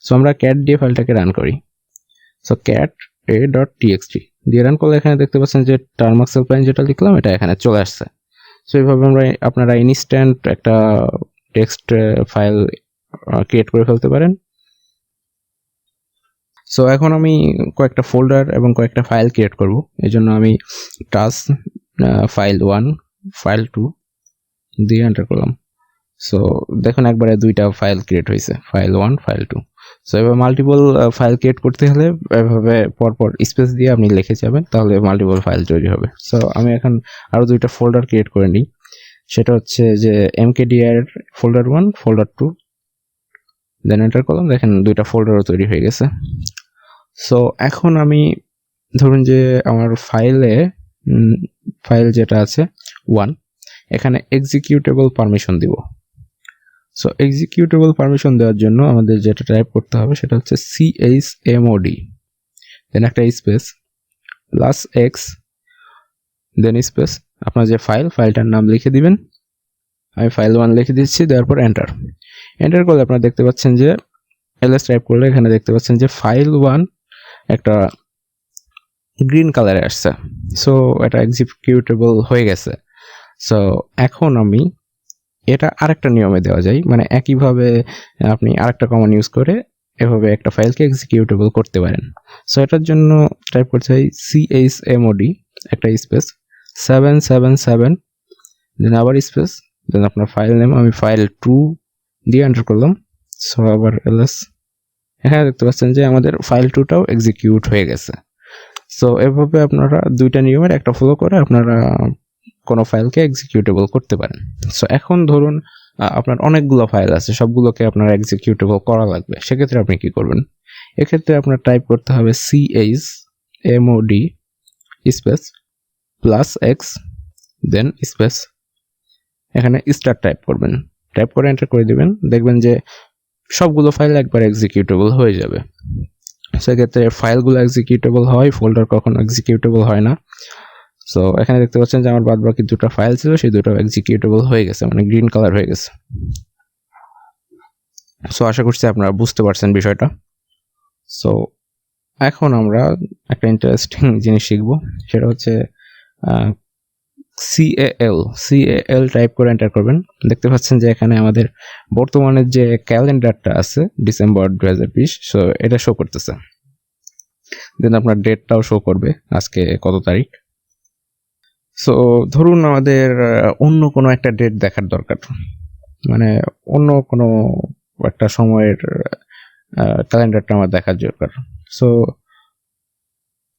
সো আমরা cat দিয়ে ফাইলটাকে রান করি। সো cat a.txt দিয়ে রান করলে এখানে দেখতে পাচ্ছেন যে টার্মাক্স হেল্পলাইন যেটা লিখলাম এটা এখানে চলে আসছে। সো এইভাবে আপনারা ইনস্ট্যান্ট একটা টেক্সট ফাইল ক্রিয়েট করে ফেলতে পারেন। সো এখন আমি কয়েকটা ফোল্ডার এবং কয়েকটা ফাইল ক্রিয়েট করব। এই জন্য আমি টাস্ক file1 file2 দিয়ে এন্টার করলাম। সো দেখুন একবারে দুইটা ফাইল ক্রিয়েট হয়েছে, file1 file2। সো এভাবে মাল্টিপল ফাইল ক্রিয়েট করতে হলে এভাবে পরপর স্পেস দিয়ে আপনি লিখে যাবেন, তাহলে মাল্টিপল ফাইল তৈরি হবে। সো আমি এখন আরও দুইটা ফোল্ডার ক্রিয়েট করে নিই। সেটা হচ্ছে যে mkdir folder1 folder2, দেন এন্টার করলাম। দেখেন দুইটা ফোল্ডারও তৈরি হয়ে গেছে। সো এখন আমি ধরুন যে আমার ফাইল যেটা আছে 1, এখানে এক্সিকিউটেবল পারমিশন দিব। সো এক্সিকিউটেবল পারমিশন দেওয়ার জন্য আমাদের যেটা টাইপ করতে হবে সেটা হচ্ছে chmod, দেন একটা স্পেস +x, দেন স্পেস আপনার যে ফাইলটার নাম লিখে দিবেন। আমি file1 লিখে দিচ্ছি, দেওয়ার পর এন্টার করলে আপনারা দেখতে পাচ্ছেন যে ls টাইপ করলে এখানে দেখতে পাচ্ছেন যে file1 একটা গ্রিন কালারে আসছে। সো এটা এক্সিকিউটেবল হয়ে গেছে। সো এখন আমি এটা আরেকটা নিয়মে দেওয়া যায়, মানে একইভাবে আপনি আরেকটা কমান্ড ইউজ করে এভাবে একটা ফাইলকে এক্সিকিউটেবল করতে পারেন। সো এটার জন্য টাইপ করতে হয় chmod একটা স্পেস 777, দেন আবার স্পেস, দেন আপনার ফাইল নেম। আমি file2 দিয়ে এন্টার করলাম। সো আবার ls, এখানে দেখতে পাচ্ছেন যে আমাদের file2টাও এক্সিকিউট হয়ে গেছে। সো এভাবে আপনারা দুইটা নিয়মের একটা ফলো করে আপনারা কোনো ফাইলকে এক্সিকিউটেবল করতে পারেন। সো এখন ধরুন আপনার অনেকগুলো ফাইল আছে, সবগুলোকে আপনার এক্সিকিউটেবল করা লাগবে। সেক্ষেত্রে আপনি কি করবেন? এক্ষেত্রে আপনার টাইপ করতে হবে chmod স্পেস +x, দেন স্পেস, এখানে স্টার টাইপ করবেন। টাইপ করে এন্টার করে দিবেন। দেখবেন যে সবগুলো ফাইল একবার এক্সিকিউটেবল হয়ে যাবে। সেক্ষেত্রে ফাইলগুলো এক্সিকিউটেবল হয়, ফোল্ডার কখনো এক্সিকিউটেবল হয় না। সো এখানে দেখতে পাচ্ছেন যে আমার বাদবাকি দুটো ফাইল ছিল, সেই দুটো এক্সিকিউটেবল হয়ে গেছে, মানে গ্রিন কালার হয়ে গেছে। সো আশা করছি আপনারা বুঝতে পারছেন বিষয়টা। সো এখন আমরা একটা ইন্টারেস্টিং জিনিস শিখব, সেটা হচ্ছে CAL টাইপ করে এন্টার করবেন। দেখতে পাচ্ছেন যে এখানে আমাদের বর্তমানের যে ক্যালেন্ডারটা আছে ডিসেম্বর 2020, সো এটা শো করতেছে। দেন আপনার ডেটটাও শো করবে, আজকে কত তারিখ। সো ধরুন আমাদের অন্য কোনো একটা ডেট দেখার দরকার, মানে অন্য কোনো একটা সময়ের ক্যালেন্ডারটা আমার দেখার দরকার। সো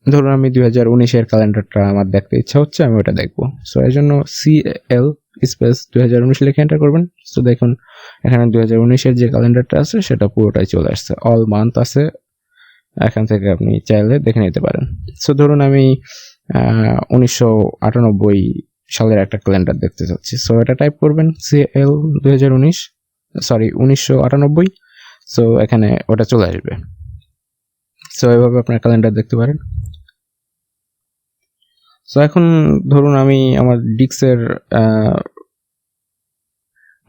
ধরুন আমি 2019-এর ক্যালেন্ডারটা আমার দেখতে ইচ্ছা হচ্ছে, আমি ওটা দেখবো। সো এর জন্য CAL স্পেস 2019 লিখে এন্টার করবেন। সো দেখুন এখানে 2019-এর যে ক্যালেন্ডারটা আছে সেটা পুরোটাই চলে আসছে, অল মান্থ আছে, এখান থেকে আপনি চাইলে দেখে নিতে পারেন। সো ধরুন আমি 1998 সালের একটা ক্যালেন্ডার দেখতে চাচ্ছি। সো এটা টাইপ করবেন CAL 1998। সো এখানে ওটা চলে আসবে। সো এভাবে আপনার ক্যালেন্ডার দেখতে পারেন। সো এখন ধরুন আমি আমার ডিস্কের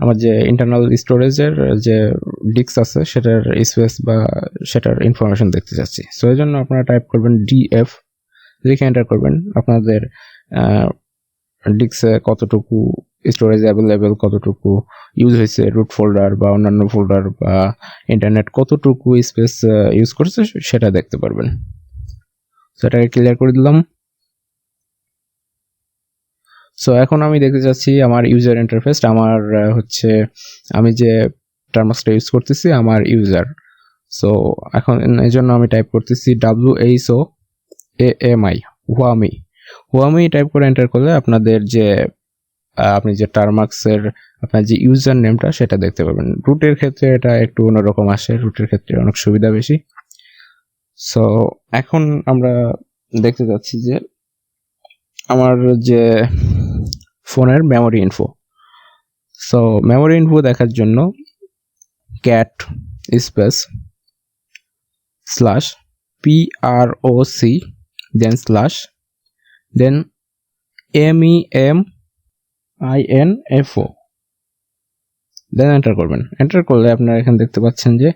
আমার যে ইন্টারনাল স্টোরেজের যে ডিস্ক আছে সেটার স্পেস বা সেটার ইনফরমেশন দেখতে চাচ্ছি। সো এই জন্য আপনারা টাইপ করবেন DF, লিখে এন্টার করবেন আপনাদের ডিস্কে কতটুকু স্টোরেজ অ্যাভেলেবেল, কতটুকু ইউজ হয়েছে, রুট ফোল্ডার বা অন্যান্য ফোল্ডার বা ইন্টারনেট কতটুকু স্পেস ইউজ করছে সেটা দেখতে পারবেন। সেটাকে ক্লিয়ার করে দিলাম। সো এখন আমি দেখতে চাচ্ছি আমার ইউজার ইন্টারফেস, আমার হচ্ছে আমি যে টার্মাক্সটা ইউজ করতেছি আমার ইউজার। সো এখন এই জন্য আমি টাইপ করতেছি WHOAMI, হুয়ামি টাইপ করে এন্টার করলে আপনাদের যে আপনি যে টার্মাক্সের আপনার যে ইউজার নেমটা সেটা দেখতে পাবেন। রুটের ক্ষেত্রে এটা একটু অন্যরকম আসে, রুটের ক্ষেত্রে অনেক সুবিধা বেশি। সো এখন আমরা দেখতে যাচ্ছি যে আমার যে ফোনের memory info. So memory info দেখার জন্য cat স্পেস /proc দেন স্ল্যাশ দেন MEMINFO দেন এন্টার করবেন। এন্টার করলে আপনারা এখানে দেখতে পাচ্ছেন যে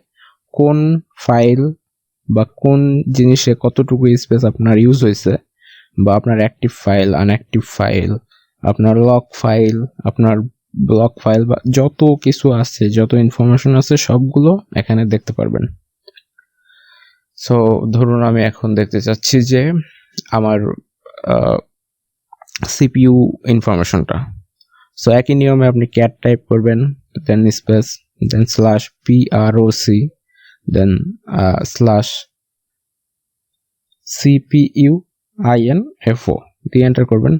কোন ফাইল বা কোন জিনিসে কতটুকু স্পেস আপনার ইউজ হয়েছে, বা আপনার অ্যাক্টিভ ফাইল, আনঅ্যাক্টিভ ফাইল, আপনার লক ফাইল, আপনার ব্লক ফাইল বা যত কিছু আছে, যত ইনফরমেশন আছে সবগুলো এখানে দেখতে পারবেন। সো ধরুন আমি এখন দেখতে চাচ্ছি যে আমার CPU ইনফরমেশনটা। সো একই নিয়মে আপনি ক্যাট টাইপ করবেন, দেন স্পেস দেন /proc দেন /CPUINFO দিয়ে এন্টার করবেন।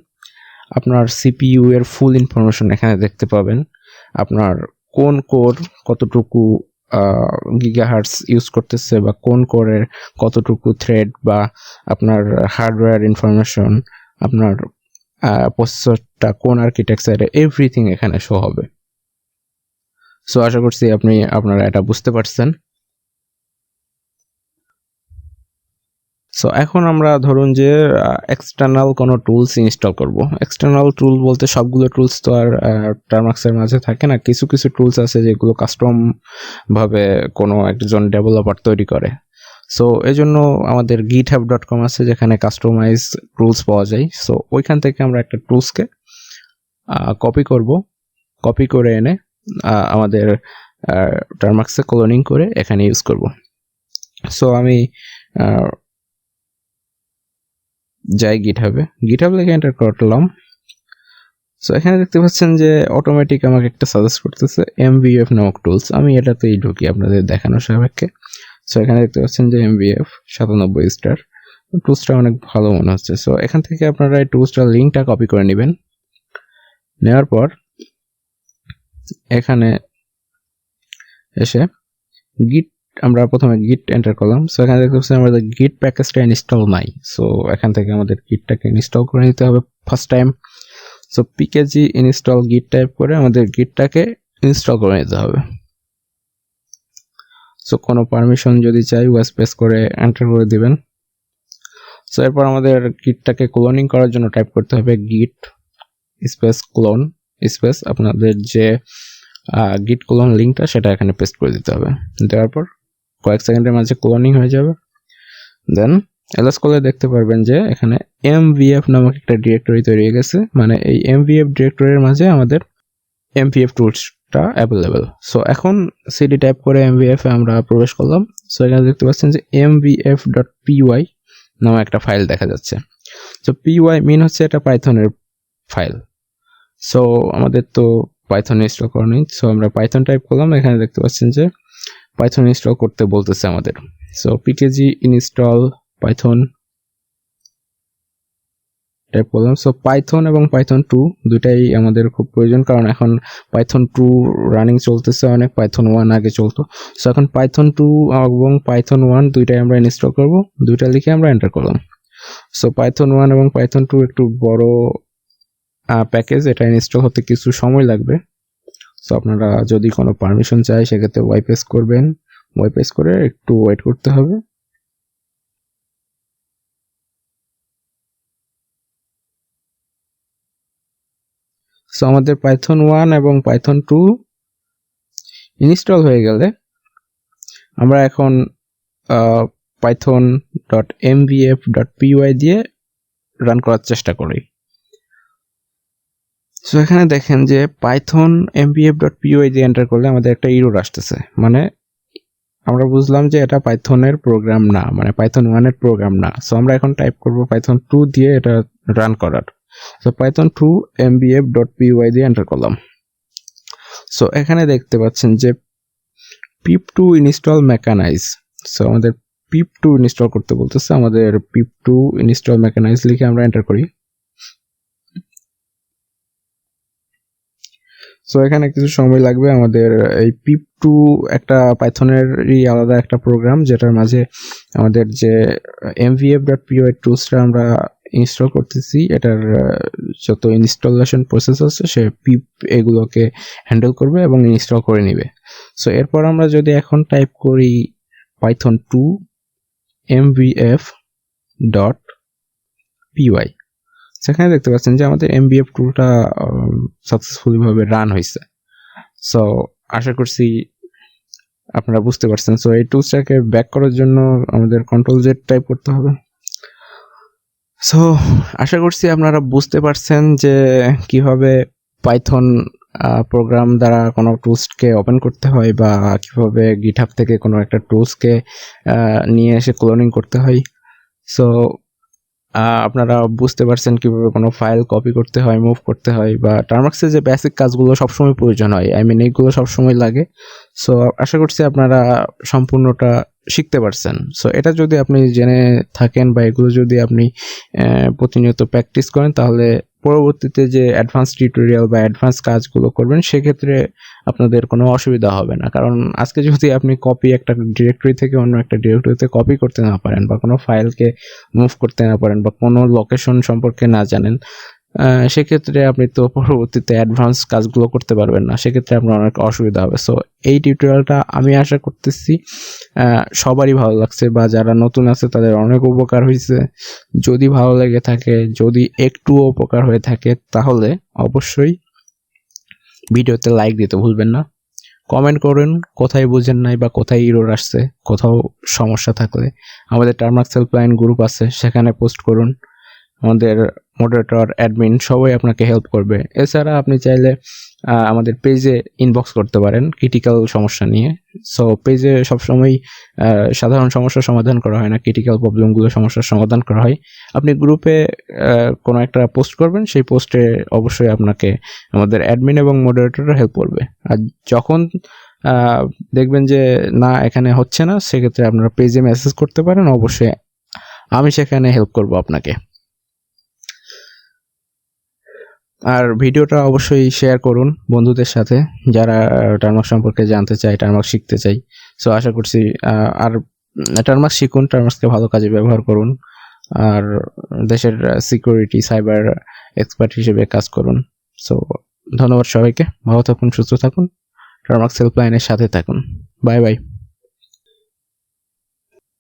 আপনার CPU এর ফুল ইনফরমেশন এখানে দেখতে পাবেন। আপনার কোন কোর কতটুকু গিগাহার্টজ ইউজ করতেছে, বা কোন কোরের কতটুকু থ্রেড, বা আপনার হার্ডওয়্যার ইনফরমেশন, আপনার প্রসেসরটা কোন আর্কিটেকচারে, এভরিথিং এখানে শো হবে। সো আশা করছি আপনারা এটা বুঝতে পারছেন। সো এখন আমরা ধরুন যে এক্সটার্নাল কোনো টুলস ইনস্টল করব। এক্সটার্নাল টুল বলতে সবগুলো টুলস তো আর টার্মাক্সের মাঝে থাকে না, কিছু কিছু টুলস আছে যেগুলো কাস্টম ভাবে কোনো একজন ডেভেলপার তৈরি করে। সো এই জন্য আমাদের github.com আছে যেখানে কাস্টমাইজ টুলস পাওয়া যায়। সো ওইখান থেকে আমরা একটা টুলসকে কপি করে এনে আমাদের টার্মাক্সে ক্লোনিং করে এখানে ইউজ করব। সো আমি যাই গিটহাব লিখে এন্টার করলাম। সো এখানে দেখতে পাচ্ছেন যে অটোমেটিক আমাকে একটা সাজেস্ট করতেছে MVF নামক টুলস। আমি এটাতেই ঢুকি আপনাদের দেখানোর সাপেক্ষে। সো এখানে দেখতে পাচ্ছেন যে MVF 97 স্টার টুলসটা অনেক ভালো মনে হচ্ছে। সো এখান থেকে আপনারা এই টুলসটার লিঙ্কটা কপি করে নেবেন। নেওয়ার পর এখানে এসে আমরা প্রথমে গিট এন্টার করলাম। সো এখানে দেখতে পাচ্ছেন আমাদের গিট প্যাকেজটা ইনস্টল নাই। সো এখান থেকে আমাদের গিটটাকে ইনস্টল করে নিতে হবে first time. So pkg install গিট টাইপ করে আমাদের গিটটাকে ইনস্টল করে নিতে হবে। সো কোনো পারমিশন যদি চাই স্পেস করে এন্টার করে দিবেন। সো এরপর আমাদের গিটটাকে ক্লোনিং করার জন্য টাইপ করতে হবে গিট স্পেস ক্লোন স্পেস আপনাদের যে গিট ক্লোন লিঙ্কটা সেটা এখানে পেস্ট করে দিতে হবে। দেওয়ার পর কয়েক সেকেন্ডের মাঝে ক্লোনিং হয়ে যাবে। দেন এলএস করলে দেখতে পারবেন যে এখানে mvf নামক একটা ডিরেক্টরি তৈরি হয়ে গেছে, মানে এই mvf ডিরেক্টরির মাঝে আমাদের mvf টুলসটা অ্যাভেলেবেল। সো এখন cd টাইপ করে mvf এ আমরা প্রবেশ করলাম। সো এখানে দেখতে পাচ্ছেন যে mvf.py নামে একটা ফাইল দেখা যাচ্ছে। সো py মিন হচ্ছে এটা পাইথনের ফাইল। সো আমাদের তো পাইথন ইনস্টল করা নেই, সো আমরা পাইথন টাইপ করলাম। এখানে দেখতে পাচ্ছেন যে পাইথন ইনস্টল করতে বলতেছে আমাদের। So pkg install Python type করলাম। সো পাইথন এবং পাইথন 2 দুটাই আমাদের খুব প্রয়োজন, কারণ এখন পাইথন 2 রানিং চলতেছে, অনেক পাইথন 1 আগে চলতো। সো এখন পাইথন 2 এবং পাইথন 1 দুইটাই আমরা ইনস্টল করব। দুইটা লিখে আমরা এন্টার করলাম। সো পাইথন 1 এবং পাইথন 2 একটু বড় প্যাকেজ, এটা ইনস্টল হতে কিছু সময় লাগবে। সো আপনারা যদি কোনো পারমিশন চাই সেক্ষেত্রে ওয়াইপেস করবেন, ওয়াইপেস করে একটু ওয়েট করতে হবে। সো আমাদের পাইথন 1 এবং পাইথন 2 ইনস্টল হয়ে গেলে আমরা এখন python.mvf.py দিয়ে রান করার চেষ্টা করি। সো এখানে দেখেন যে পাইথন mvf.py দিয়ে এন্টার করলে আমাদের একটা এরর আসতেছে, মানে আমরা বুঝলাম যে এটা পাইথনের প্রোগ্রাম না, মানে পাইথন 1 এর প্রোগ্রাম না। সো আমরা এখন টাইপ করব পাইথন 2 দিয়ে এটা রান করার। সো পাইথন 2 mvf.py দিয়ে এন্টার করলাম। সো এখানে দেখতে পাচ্ছেন যে pip2 ইনস্টল মেকানাইজ। সো আমাদের pip2 ইনস্টল করতে বলতেছে, আমাদের pip2 ইনস্টল মেকানাইজ লিখে আমরা এন্টার করি। সো এখানে কিছু সময় লাগবে। আমাদের এই pip2 একটা পাইথনেরই আলাদা একটা প্রোগ্রাম, যেটার মাঝে আমাদের যে mvf.py টুলসটা আমরা ইনস্টল করতেছি, এটার যত ইনস্টলেশন প্রসেস আছে সে পিপ এগুলোকে হ্যান্ডেল করবে এবং ইনস্টল করে নেবে। সো এরপর আমরা যদি এখন টাইপ করি পাইথন 2 mvf.py, সেখানে দেখতে পাচ্ছেন যে আমাদের mvf টুলটা সাকসেসফুলি ভাবে রান হয়েছে। সো আশা করছি আপনারা বুঝতে পারছেন। সো এই টুলসটাকে ব্যাক করার জন্য আমাদের কন্ট্রোল জেড টাইপ করতে হবে। সো আশা করছি আপনারা বুঝতে পারছেন যে কিভাবে পাইথন প্রোগ্রাম দ্বারা কোনো টুলসকে ওপেন করতে হয়, বা কিভাবে গিটহাব থেকে কোনো একটা টুলসকে নিয়ে এসে ক্লোনিং করতে হয়। সো আপনারা বুঝতে পারছেন কিভাবে কোনো ফাইল কপি করতে হয়, মুভ করতে হয়, বা টার্মাক্সের যে বেসিক কাজগুলো সবসময় প্রয়োজন হয়, এইগুলো সবসময় লাগে। সো আশা করছি আপনারা সম্পূর্ণটা শিখতে পারছেন। সো এটা যদি আপনি জেনে থাকেন বা এগুলো যদি আপনি প্রতিনিয়ত প্র্যাকটিস করেন, তাহলে পরবর্তীতে যে অ্যাডভান্স টিউটোরিয়াল বা অ্যাডভান্স কাজগুলো করবেন সেক্ষেত্রে আপনাদের কোনো অসুবিধা হবে না। কারণ আজকে যদি আপনি কপি একটা ডিরেক্টরি থেকে অন্য একটা ডিরেক্টরিতে কপি করতে না পারেন, বা কোনো ফাইলকে মুভ করতে না পারেন, বা কোনো লোকেশন সম্পর্কে না জানেন, সেক্ষেত্রে আপনি তো পরবর্তীতে অ্যাডভান্স কাজগুলো করতে পারবেন না, সেক্ষেত্রে আপনার অনেক অসুবিধা হবে। সো এই টিউটোরিয়ালটা আমি আশা করতেছি সবারই ভালো লাগছে, বা যারা নতুন আছে তাদের অনেক উপকার হয়েছে। যদি ভালো লেগে থাকে, যদি একটুও উপকার হয়ে থাকে, তাহলে অবশ্যই ভিডিওতে লাইক দিতে ভুলবেন না। কমেন্ট করুন কোথায় বুঝেন নাই বা কোথায় এরর আসছে, কোথাও সমস্যা থাকলে আমাদের টার্মাক্স হেল্পলাইন গ্রুপ আছে, সেখানে পোস্ট করুন। আমাদের মডারেটর, অ্যাডমিন সবাই আপনাকে হেল্প করবে। এছাড়া আপনি চাইলে আমাদের পেজে ইনবক্স করতে পারেন ক্রিটিক্যাল সমস্যা নিয়ে। সো পেজে সবসময় সাধারণ সমস্যার সমাধান করা হয় না, ক্রিটিক্যাল প্রবলেমগুলো সমস্যার সমাধান করা হয়। আপনি গ্রুপে কোনো একটা পোস্ট করবেন, সেই পোস্টে অবশ্যই আপনাকে আমাদের অ্যাডমিন এবং মডারেটররা হেল্প করবে। আর যখন দেখবেন যে না এখানে হচ্ছে না, সেক্ষেত্রে আপনারা পেজে মেসেজ করতে পারেন, অবশ্যই আমি সেখানে হেল্প করব আপনাকে। আর ভিডিওটা অবশ্যই শেয়ার করুন বন্ধুদের সাথে যারা টার্মাক্স সম্পর্কে জানতে চায়, টার্মাক্স শিখতে চাই। সো আশা করছি আর টার্মাক্স শিখুন, টার্মাক্সকে ভালো কাজে ব্যবহার করুন, আর দেশের সিকিউরিটি সাইবার এক্সপার্ট হিসেবে কাজ করুন। সো ধন্যবাদ সবাইকে, ভালো থাকুন, সুস্থ থাকুন, টার্মাক্স হেল্পলাইনের সাথে থাকুন। Bye bye.